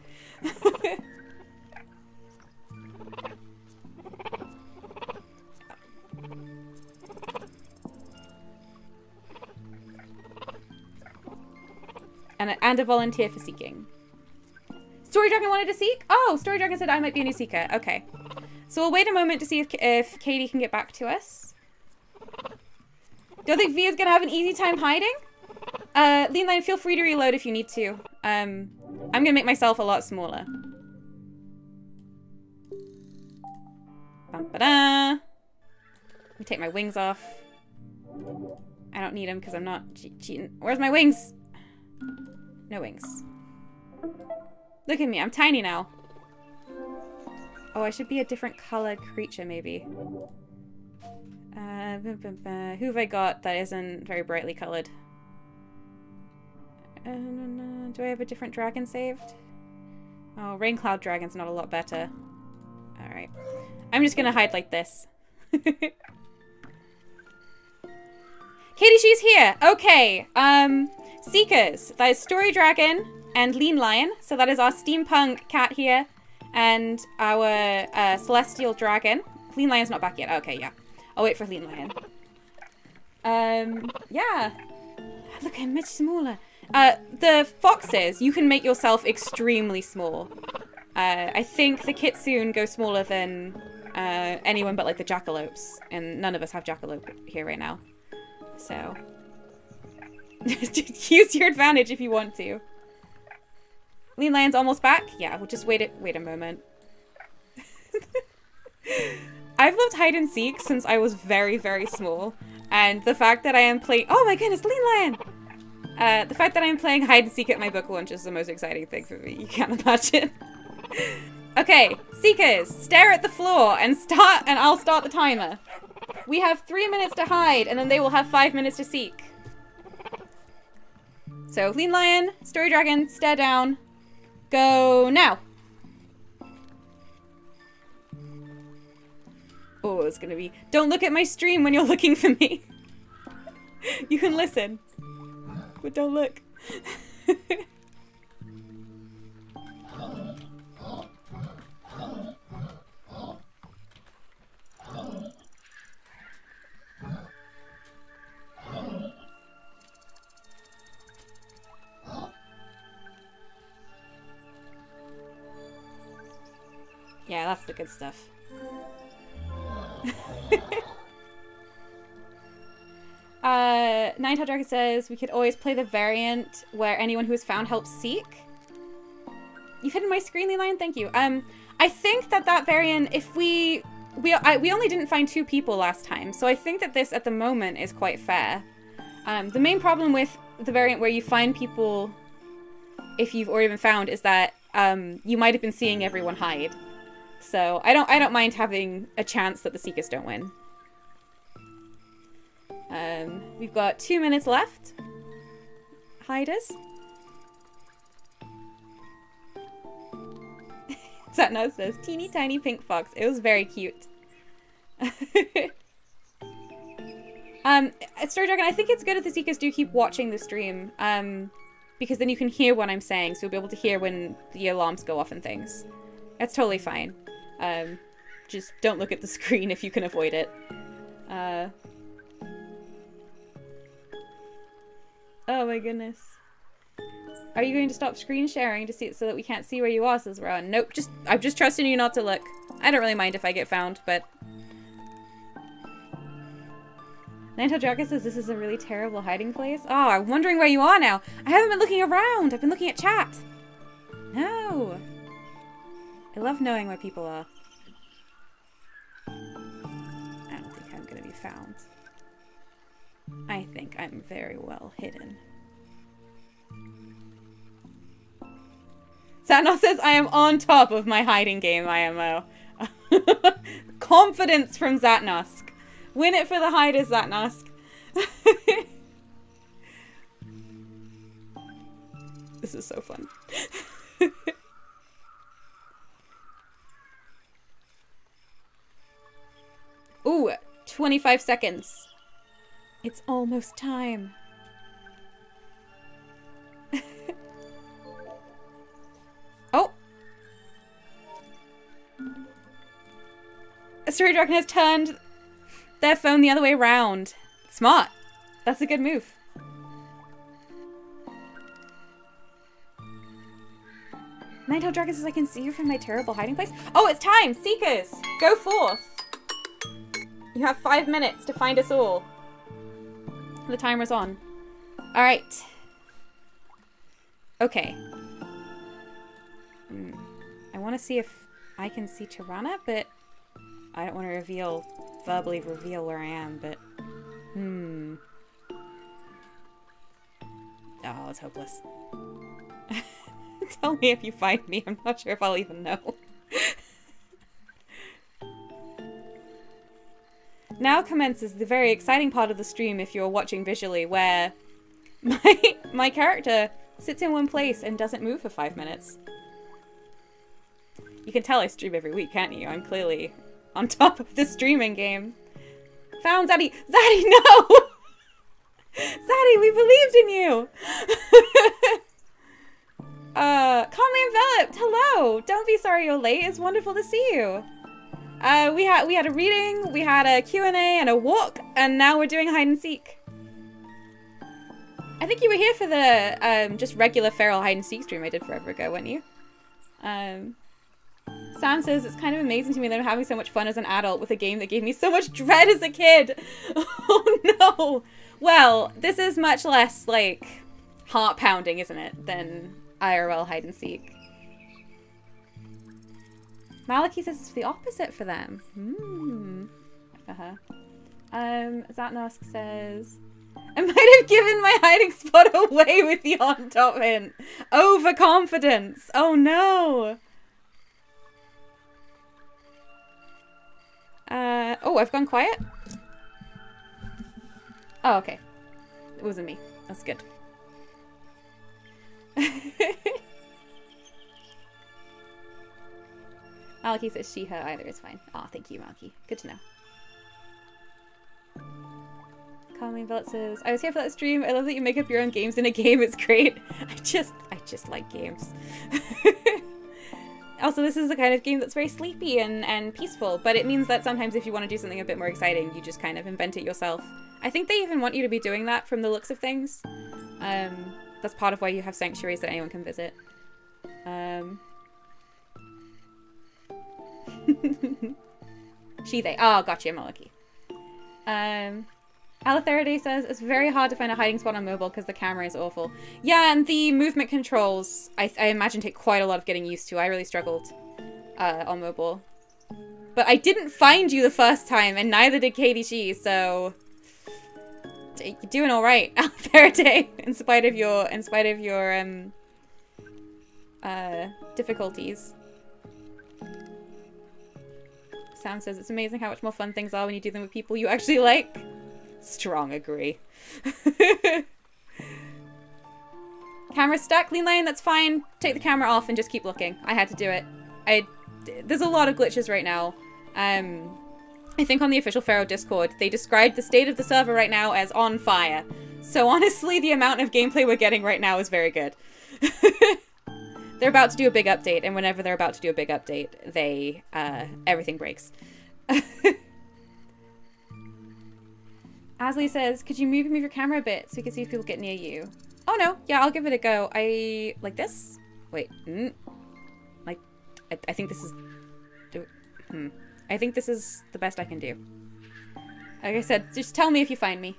And a volunteer for seeking. Story Dragon wanted to seek? Oh, Story Dragon said I might be a new seeker. Okay. So we'll wait a moment to see if Katie can get back to us. Don't think Via's gonna have an easy time hiding? Lean Lion, feel free to reload if you need to. I'm gonna make myself a lot smaller. Bum-ba-da. Let me take my wings off. I don't need them because I'm not cheating. Where's my wings? No wings. Look at me, I'm tiny now. Oh, I should be a different colored creature, maybe. Who have I got that isn't very brightly colored? Do I have a different dragon saved? Oh, Rain Cloud Dragon's not a lot better. Alright. I'm just gonna hide like this. Katie, she's here! Okay, Seekers. That is Story Dragon and Lean Lion. So that is our steampunk cat here. And our celestial dragon. Lean Lion's not back yet. Okay, yeah. I'll wait for Lean Lion. Yeah. Look, I'm much smaller. The foxes, you can make yourself extremely small. I think the kitsune go smaller than anyone but like the jackalopes. And none of us have jackalope here right now. So. Use your advantage if you want to. Lean Lion's almost back? Yeah, we'll just wait a moment. I've loved hide and seek since I was very, very small. And the fact that I am playing— oh my goodness, Lean Lion! The fact that I'm playing hide and seek at my book launch is the most exciting thing for me. You can't imagine. Okay, Seekers, stare at the floor and I'll start the timer. We have 3 minutes to hide and then they will have 5 minutes to seek. So, Lean Lion, Story Dragon, stare down. Go now. Oh, it's gonna be— don't look at my stream when you're looking for me. You can listen, but don't look. Yeah, that's the good stuff. Nine-Tailed Dragon says we could always play the variant where anyone who is found helps seek. You've hidden my screen, Lean Lion? Thank you. I think that variant, if we only didn't find 2 people last time, so I think that this at the moment is quite fair. The main problem with the variant where you find people if you've already been found is that you might have been seeing everyone hide. So I don't mind having a chance that the Seekers don't win. We've got 2 minutes left. Hiders. Satnaz says, teeny tiny pink fox. It was very cute. Story Dragon, I think it's good if the Seekers do keep watching the stream. Because then you can hear what I'm saying, so you'll be able to hear when the alarms go off and things. That's totally fine. Just don't look at the screen if you can avoid it. Oh my goodness. Are you going to stop screen sharing to see it so that we can't see where you are, says Rowan? Nope, I'm just trusting you not to look. I don't really mind if I get found, but Ninetale Dragon says this is a really terrible hiding place. Oh, I'm wondering where you are now. I haven't been looking around. I've been looking at chat. No. I love knowing where people are. I don't think I'm going to be found. I think I'm very well hidden. Satnos says I am on top of my hiding game, IMO. Confidence from Zatnosk. Win it for the hiders, Zatnosk. This is so fun. Ooh, 25 seconds. It's almost time. Oh! A Story Dragon has turned their phone the other way around. Smart. That's a good move. Ninetale Dragon says I can see you from my terrible hiding place. Oh, it's time! Seekers! Go forth! You have 5 minutes to find us all. The timer's on. Alright. Okay. I want to see if I can see Tirana, but I don't want to verbally reveal where I am, but... Oh, it's hopeless. Tell me if you find me. I'm not sure if I'll even know. Now commences the very exciting part of the stream if you're watching visually, where my character sits in one place and doesn't move for 5 minutes. You can tell I stream every week, can't you? I'm clearly on top of the streaming game. Found Zaddy! Zaddy, no! Zaddy, we believed in you! Calmly enveloped, hello! Don't be sorry you're late, it's wonderful to see you. We had a reading, we had a Q&A and a walk, and now we're doing hide and seek. I think you were here for the just regular feral hide and seek stream I did forever ago, weren't you? Sam says it's kind of amazing to me that I'm having so much fun as an adult with a game that gave me so much dread as a kid. Oh no! Well, this is much less like heart pounding, isn't it, than IRL hide and seek. Maliki says it's the opposite for them. Zatnosk says I might have given my hiding spot away with the on top hint. Overconfidence. Oh no. Oh, I've gone quiet? Oh, okay. It wasn't me. That's good. Maliki says she, her, either is fine. Aw, thank you, Maliki. Good to know. Calming Velvet says, I was here for that stream. I love that you make up your own games in a game. It's great. I just like games. Also, this is the kind of game that's very sleepy and peaceful, but it means that sometimes if you want to do something a bit more exciting, you just kind of invent it yourself. I think they even want you to be doing that from the looks of things. That's part of why you have sanctuaries that anyone can visit. She, they. Oh, gotcha, Maliki. Alatheridae says, it's very hard to find a hiding spot on mobile because the camera is awful. Yeah, and the movement controls, I imagine, take quite a lot of getting used to. I really struggled on mobile. But I didn't find you the first time, and neither did KDG, so... You're doing alright, Alatheridae, in spite of your difficulties. Sam says, it's amazing how much more fun things are when you do them with people you actually like. Strong agree. Camera stuck, Lean Lion, that's fine. Take the camera off and just keep looking. I had to do it. There's a lot of glitches right now. I think on the official Pharaoh Discord, they described the state of the server right now as on fire. So honestly, the amount of gameplay we're getting right now is very good. They're about to do a big update, and whenever they're about to do a big update, they, everything breaks. Asley says, could you move your camera a bit so we can see if people get near you? Oh no, yeah, I'll give it a go. Like this? Wait, like, I think this is, I think this is the best I can do. Like I said, just tell me if you find me.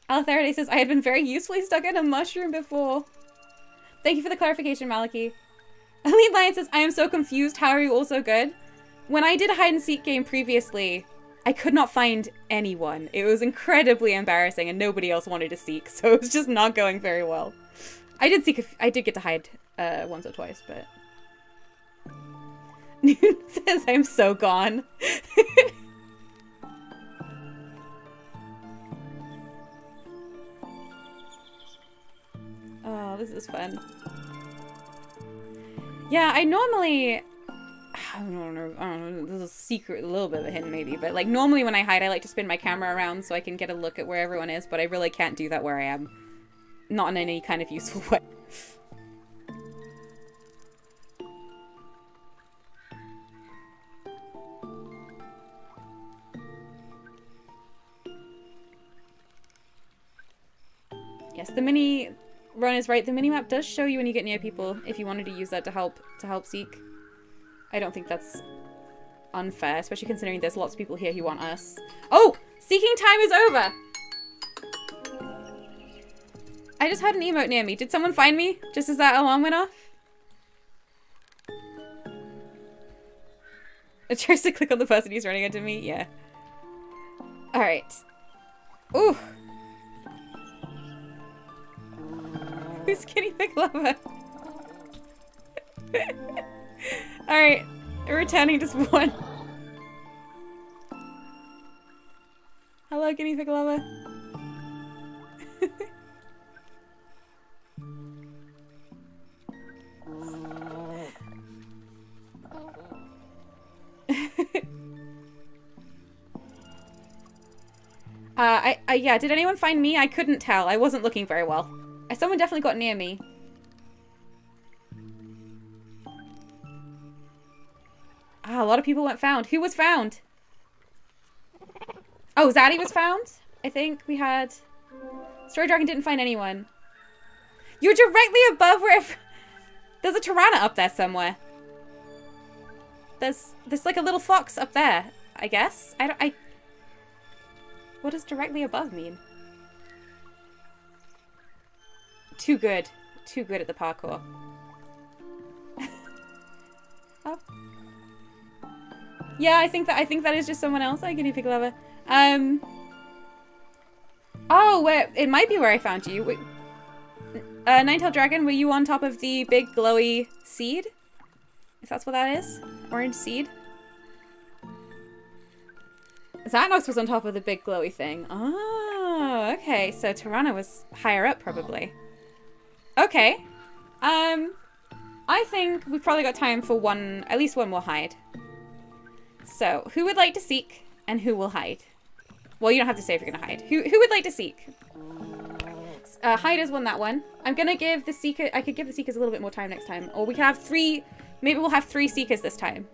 Alatheridae says, I had been very usefully stuck in a mushroom before. Thank you for the clarification, Maliki. Elite Lion says, I am so confused. How are you all so good? When I did a hide-and-seek game previously, I could not find anyone. It was incredibly embarrassing and nobody else wanted to seek, so it was just not going very well. I did get to hide once or twice, but... Noon says, I'm so gone. Oh, this is fun. Yeah, I normally... I don't know, this is a secret, a little bit of a hint maybe, but like normally when I hide I like to spin my camera around so I can get a look at where everyone is, but I really can't do that where I am. Not in any kind of useful way. Yes, the mini run is right. The mini-map does show you when you get near people if you wanted to use that to help seek. I don't think that's unfair, especially considering there's lots of people here who want us. Oh! Seeking time is over! I just had an emote near me. Did someone find me? Just as that alarm went off? It tries to click on the person who's running into me? Yeah. Alright. Ooh! Who's Skinny Big Lover? Alright, returning to spawn. Hello, guinea pig lover. Yeah, did anyone find me? I couldn't tell. I wasn't looking very well. Someone definitely got near me. Ah, a lot of people went found. Who was found? Oh, Zaddy was found? I think we had... Story Dragon didn't find anyone. You're directly above where... There's a Tirana up there somewhere. There's like a little fox up there, I guess. What does directly above mean? Too good. Too good at the parkour. Oh. Yeah, I think that is just someone else. Hi, guinea pig lover. Oh, where it might be where I found you. Wait, Nine-tailed dragon, were you on top of the big glowy seed? If that's what that is, orange seed. Xanax was on top of the big glowy thing. Oh, okay. So Tirana was higher up, probably. Okay. I think we've probably got time for at least one more hide. So, who would like to seek, and who will hide? Well, you don't have to say if you're gonna hide. Who would like to seek? Hiders won that one. I'm gonna give the seeker... I could give the seekers a little bit more time next time. Or we can have 3... Maybe we'll have 3 seekers this time.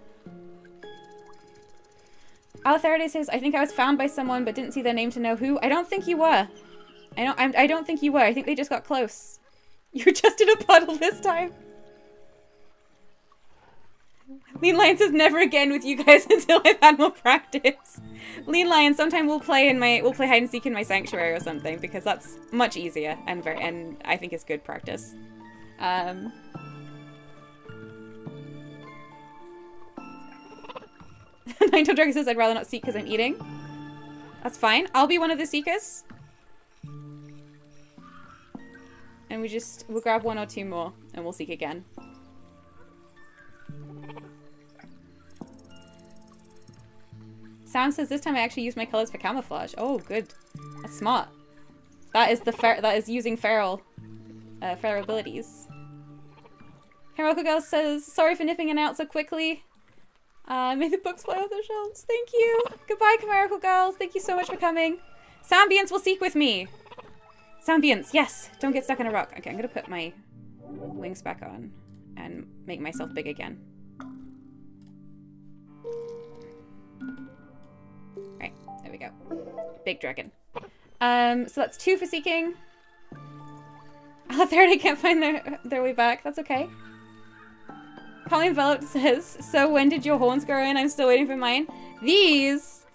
Alatheridae says, I think I was found by someone, but didn't see their name to know who. I don't think you were. I don't think you were. I think they just got close. You're just in a puddle this time. Lean Lion says never again with you guys until I've had more practice. Lean Lion, sometime we'll play hide and seek in my sanctuary or something because that's much easier and I think it's good practice. Nine-tailed dragon says I'd rather not seek because I'm eating. That's fine. I'll be one of the seekers. And we'll grab 1 or 2 more and we'll seek again. Sam says this time I actually used my colors for camouflage. Oh, good. That's smart. That is using feral abilities. Heroica Girl says, sorry for nipping in and out so quickly. May the books fly off the shelves. Thank you. Goodbye, Chimerical Girls. Thank you so much for coming. Sambience will seek with me. Sambience, yes. Don't get stuck in a rock. Okay, I'm going to put my wings back on and make myself big again. Right, there we go. Big dragon. So that's 2 for seeking. Alatheridae can't find their way back. That's okay. Colin Enveloped says, so when did your horns grow in? I'm still waiting for mine. These,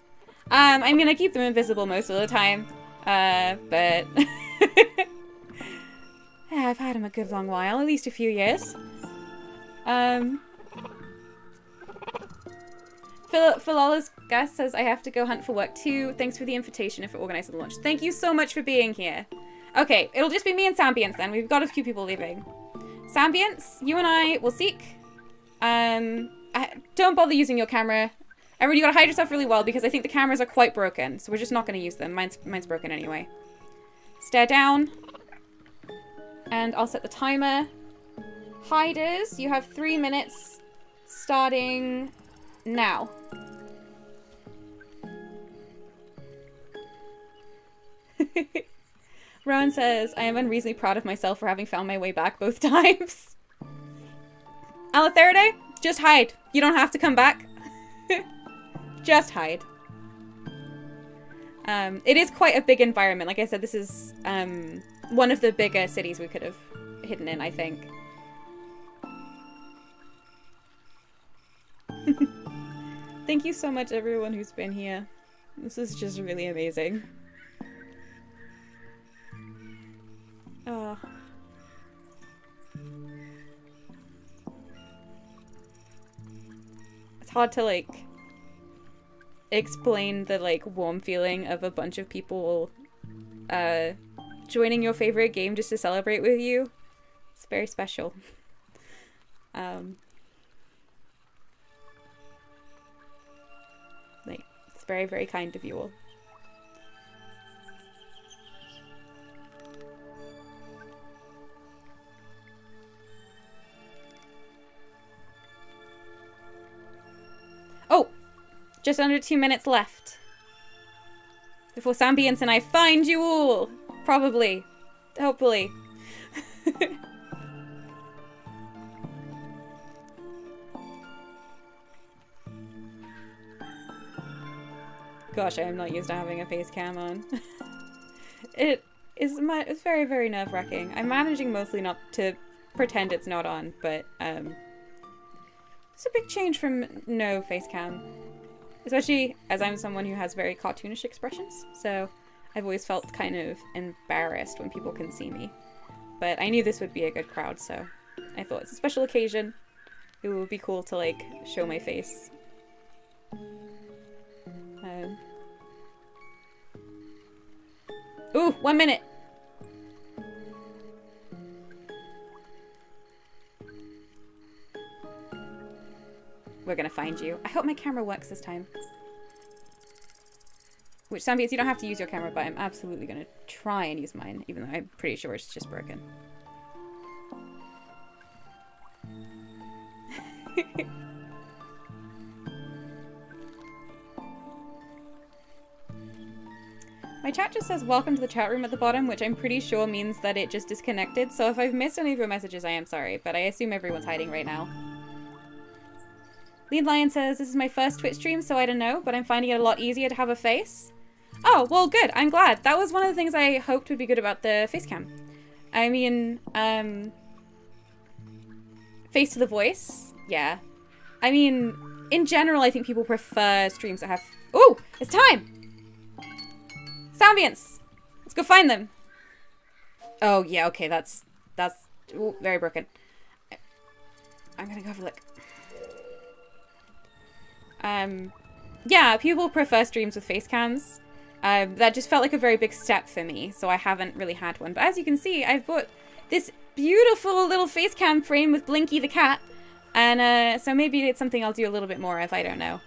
I'm gonna keep them invisible most of the time. But yeah, I've had them a good long while, at least a few years. Philola's guest says, I have to go hunt for work too. Thanks for the invitation for organizing the launch. Thank you so much for being here. Okay, it'll just be me and Sambience then. We've got a few people leaving. Sambience, you and I will seek. Don't bother using your camera. Everyone, you gotta hide yourself really well because I think the cameras are quite broken, so we're just not gonna use them. Mine's broken anyway. Stare down. And I'll set the timer. Hiders, you have 3 minutes starting now. Rowan says, I am unreasonably proud of myself for having found my way back both times. Alatheride, just hide. You don't have to come back. Just hide. It is quite a big environment. Like I said, this is one of the bigger cities we could have hidden in, I think. Thank you so much, everyone who's been here. This is just really amazing. Oh. It's hard to, like, explain the, like, warm feeling of a bunch of people joining your favorite game just to celebrate with you. It's very special. Like, it's very, very kind of you all. Oh! Just under 2 minutes left. Before Sambience and I find you all! Probably. Hopefully. Gosh, I am not used to having a face cam on. It's very, very nerve-wracking. I'm managing mostly not to pretend it's not on, but it's a big change from no face cam. Especially as I'm someone who has very cartoonish expressions, so I've always felt kind of embarrassed when people can see me. But I knew this would be a good crowd, so I thought it's a special occasion. It would be cool to, like, show my face. Ooh, 1 minute! We're gonna find you. I hope my camera works this time. Which, Sambience, you don't have to use your camera, but I'm absolutely gonna try and use mine, even though I'm pretty sure it's just broken. My chat just says welcome to the chat room at the bottom, which I'm pretty sure means that it just disconnected, so if I've missed any of your messages, I am sorry, but I assume everyone's hiding right now. Lead Lion says, this is my first Twitch stream, so I don't know, but I'm finding it a lot easier to have a face. Oh, well, good. I'm glad. That was one of the things I hoped would be good about the face cam. I mean, face to the voice? Yeah. I mean, in general, I think people prefer streams that have... Ooh! It's time! Sambience! Let's go find them! Oh, yeah, okay, that's ooh, very broken. I'm gonna go have a look. Yeah, people prefer streams with face cams. That just felt like a very big step for me, so I haven't really had one. But as you can see, I've bought this beautiful little face cam frame with Blinky the cat. And, so maybe it's something I'll do a little bit more of, I don't know.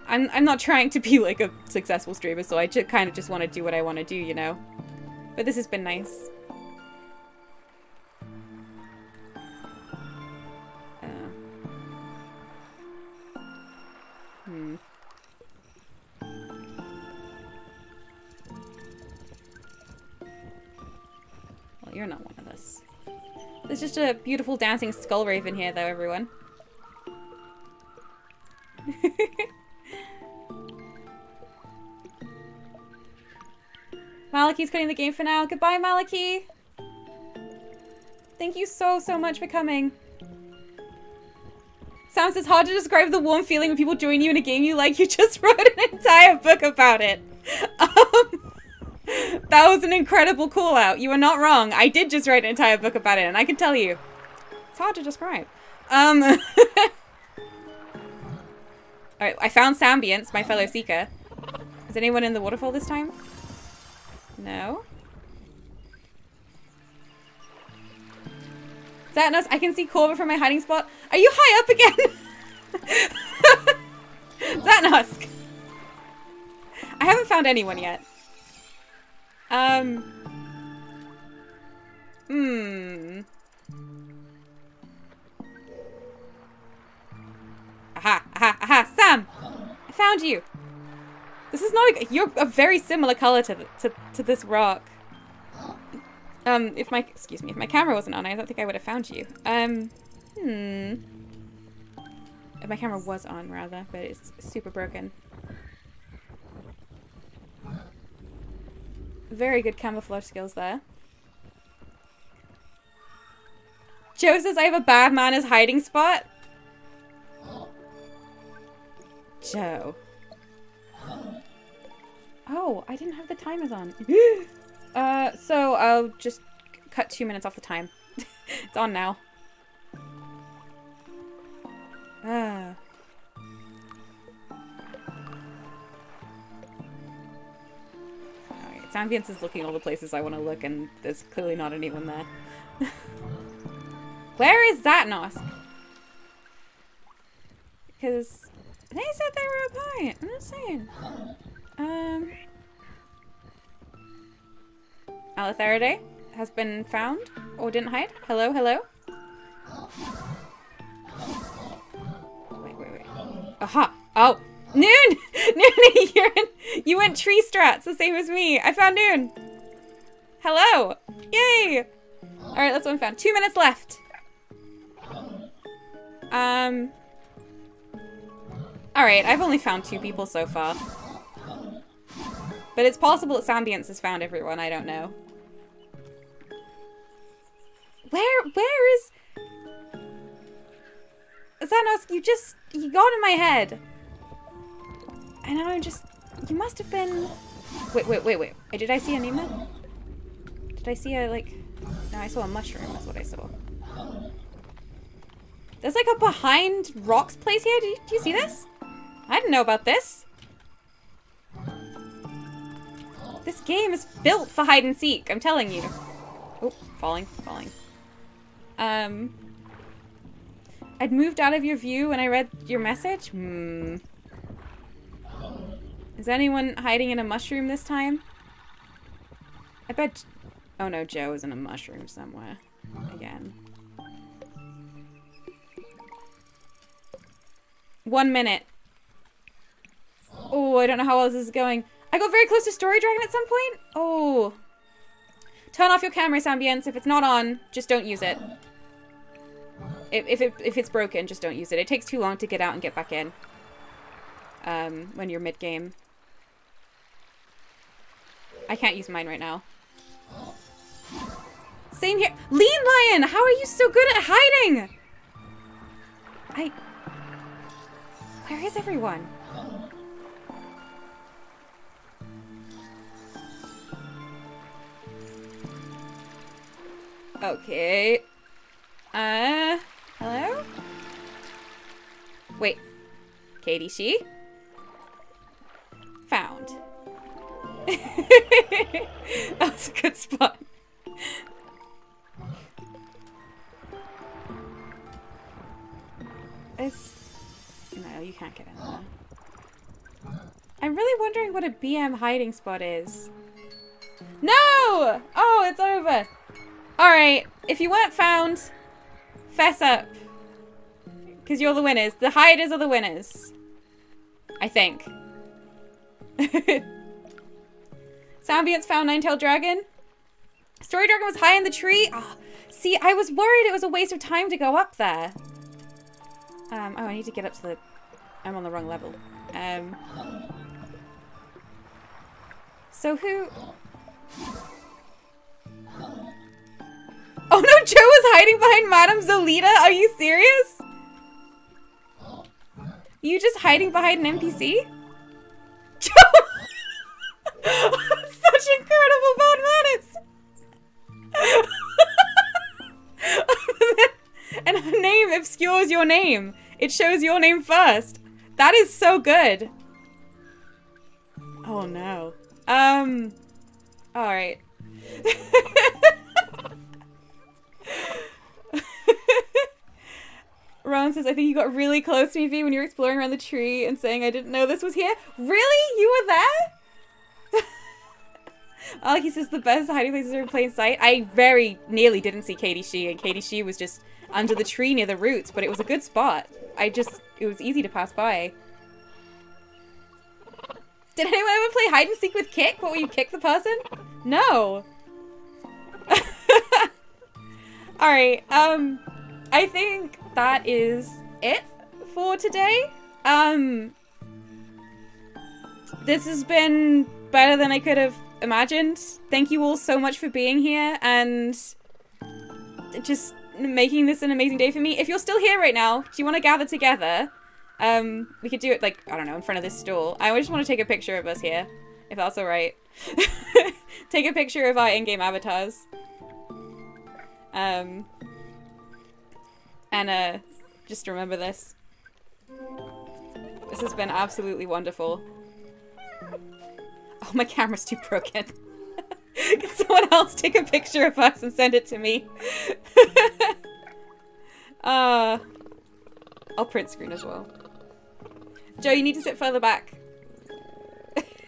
I'm not trying to be, like, a successful streamer, so I kind of just want to do what I want to do, you know? But this has been nice. Well, you're not one of us. There's just a beautiful dancing skull raven here, though, everyone. Malachi's quitting the game for now. Goodbye, Malachi! Thank you so, so much for coming. Sam says, hard to describe the warm feeling when people join you in a game you like. You just wrote an entire book about it. That was an incredible call out. You are not wrong. I did just write an entire book about it, and I can tell you, it's hard to describe. Alright, I found Sambience, my fellow seeker. Is anyone in the waterfall this time? No? Zatnos, I can see Corva from my hiding spot. Are you high up again? Zatnos! I haven't found anyone yet. Aha, aha, aha, Sam! I found you! This is not a- you're a very similar color to this rock. If my camera wasn't on, I don't think I would have found you. If my camera was on, rather, but it's super broken. Very good camouflage skills there. Joe says I have a bad man as hiding spot. Joe. Oh, I didn't have the timers on. So I'll just cut 2 minutes off the time. It's on now. Alright, Sambience is looking all the places I want to look, and there's clearly not anyone there. Where is Zatnos? Because they said they were up high. I'm just saying. Aletheridae has been found or didn't hide. Hello, hello. Wait. Aha! Oh, Noon! Noon, you went tree strats the same as me. I found Noon. Hello! Yay! All right, that's one found. 2 minutes left. All right, I've only found 2 people so far. But it's possible that Sambience has found everyone, I don't know. Where is... Zanos, you got in my head. And now I'm just... You must have been... Wait. Did I see a Nima? Did I see a, like... No, I saw a mushroom, that's what I saw. There's like a behind rocks place here. Do you see this? I didn't know about this. This game is built for hide and seek, I'm telling you. Oh, falling. I'd moved out of your view when I read your message? Is anyone hiding in a mushroom this time? I bet... Oh no, Joe is in a mushroom somewhere. Again. 1 minute. Oh, I don't know how well this is going. I got very close to Story Dragon at some point. Oh. Turn off your camera, Sambience. If it's not on, just don't use it. If it's broken, just don't use it. It takes too long to get out and get back in. When you're mid-game. I can't use mine right now. Same here. Lean Lion! How are you so good at hiding? Where is everyone? Okay. Hello? Wait. Katie, she? Found. That was a good spot. No, you can't get in there. I'm really wondering what a BM hiding spot is. No! Oh, it's over. Alright, if you weren't found, fess up. Because you're the winners. The hiders are the winners. I think. Sambience found Nine-Tailed Dragon. Story Dragon was high in the tree. Oh, see, I was worried it was a waste of time to go up there. Oh, I need to get up to the... I'm on the wrong level. So who... Oh no, Joe was hiding behind Madame Zolita? Are you serious? You just hiding behind an NPC? Such incredible bad manners! And her name obscures your name. It shows your name first. That is so good. Oh no. Alright. Rowan says, I think you got really close to me, V, when you were exploring around the tree and saying I didn't know this was here. Really? You were there? He says the best hiding places are in plain sight. I very nearly didn't see Katie Shee, and Katie Shee was just under the tree near the roots, but it was a good spot. It was easy to pass by. Did anyone ever play hide and seek with kick? What, will you kick the person? No. Alright, I think that is it for today. This has been better than I could have imagined. Thank you all so much for being here and just making this an amazing day for me. If you're still here right now, do you want to gather together? We could do it, like, I don't know, in front of this stool. I just want to take a picture of us here, if that's alright. Take a picture of our in-game avatars. Just remember this. This has been absolutely wonderful. Oh, my camera's too broken. Can someone else take a picture of us and send it to me? I'll print screen as well. Joe, you need to sit further back.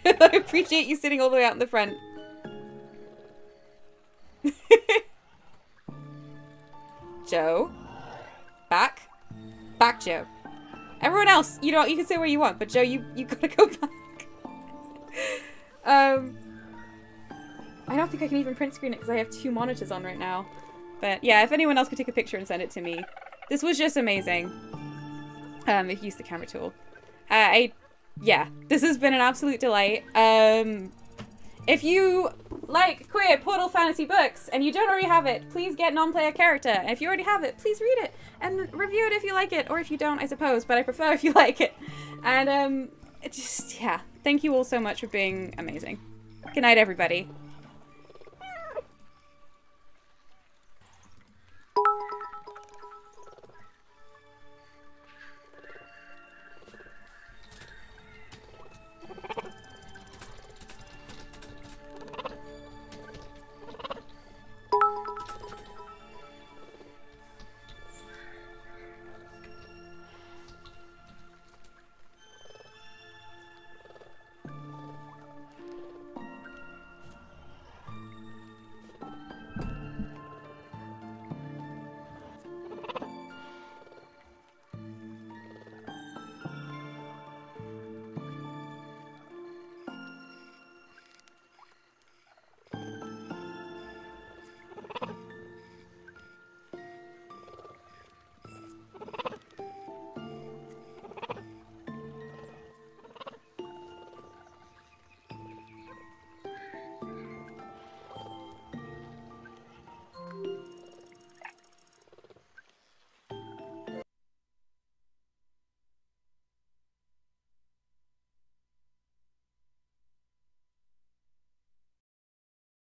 I appreciate you sitting all the way out in the front. Joe. Back. Back, Joe. Everyone else, you know, you can sit where you want, but Joe, you gotta go back. I don't think I can even print screen it because I have 2 monitors on right now. But yeah, if anyone else could take a picture and send it to me. This was just amazing. If you use the camera tool. Yeah, this has been an absolute delight. If you like queer Portal fantasy books and you don't already have it, please get non-player character. And if you already have it, please read it and review it if you like it, or if you don't, I suppose, but I prefer if you like it. And yeah, thank you all so much for being amazing. Good night, everybody.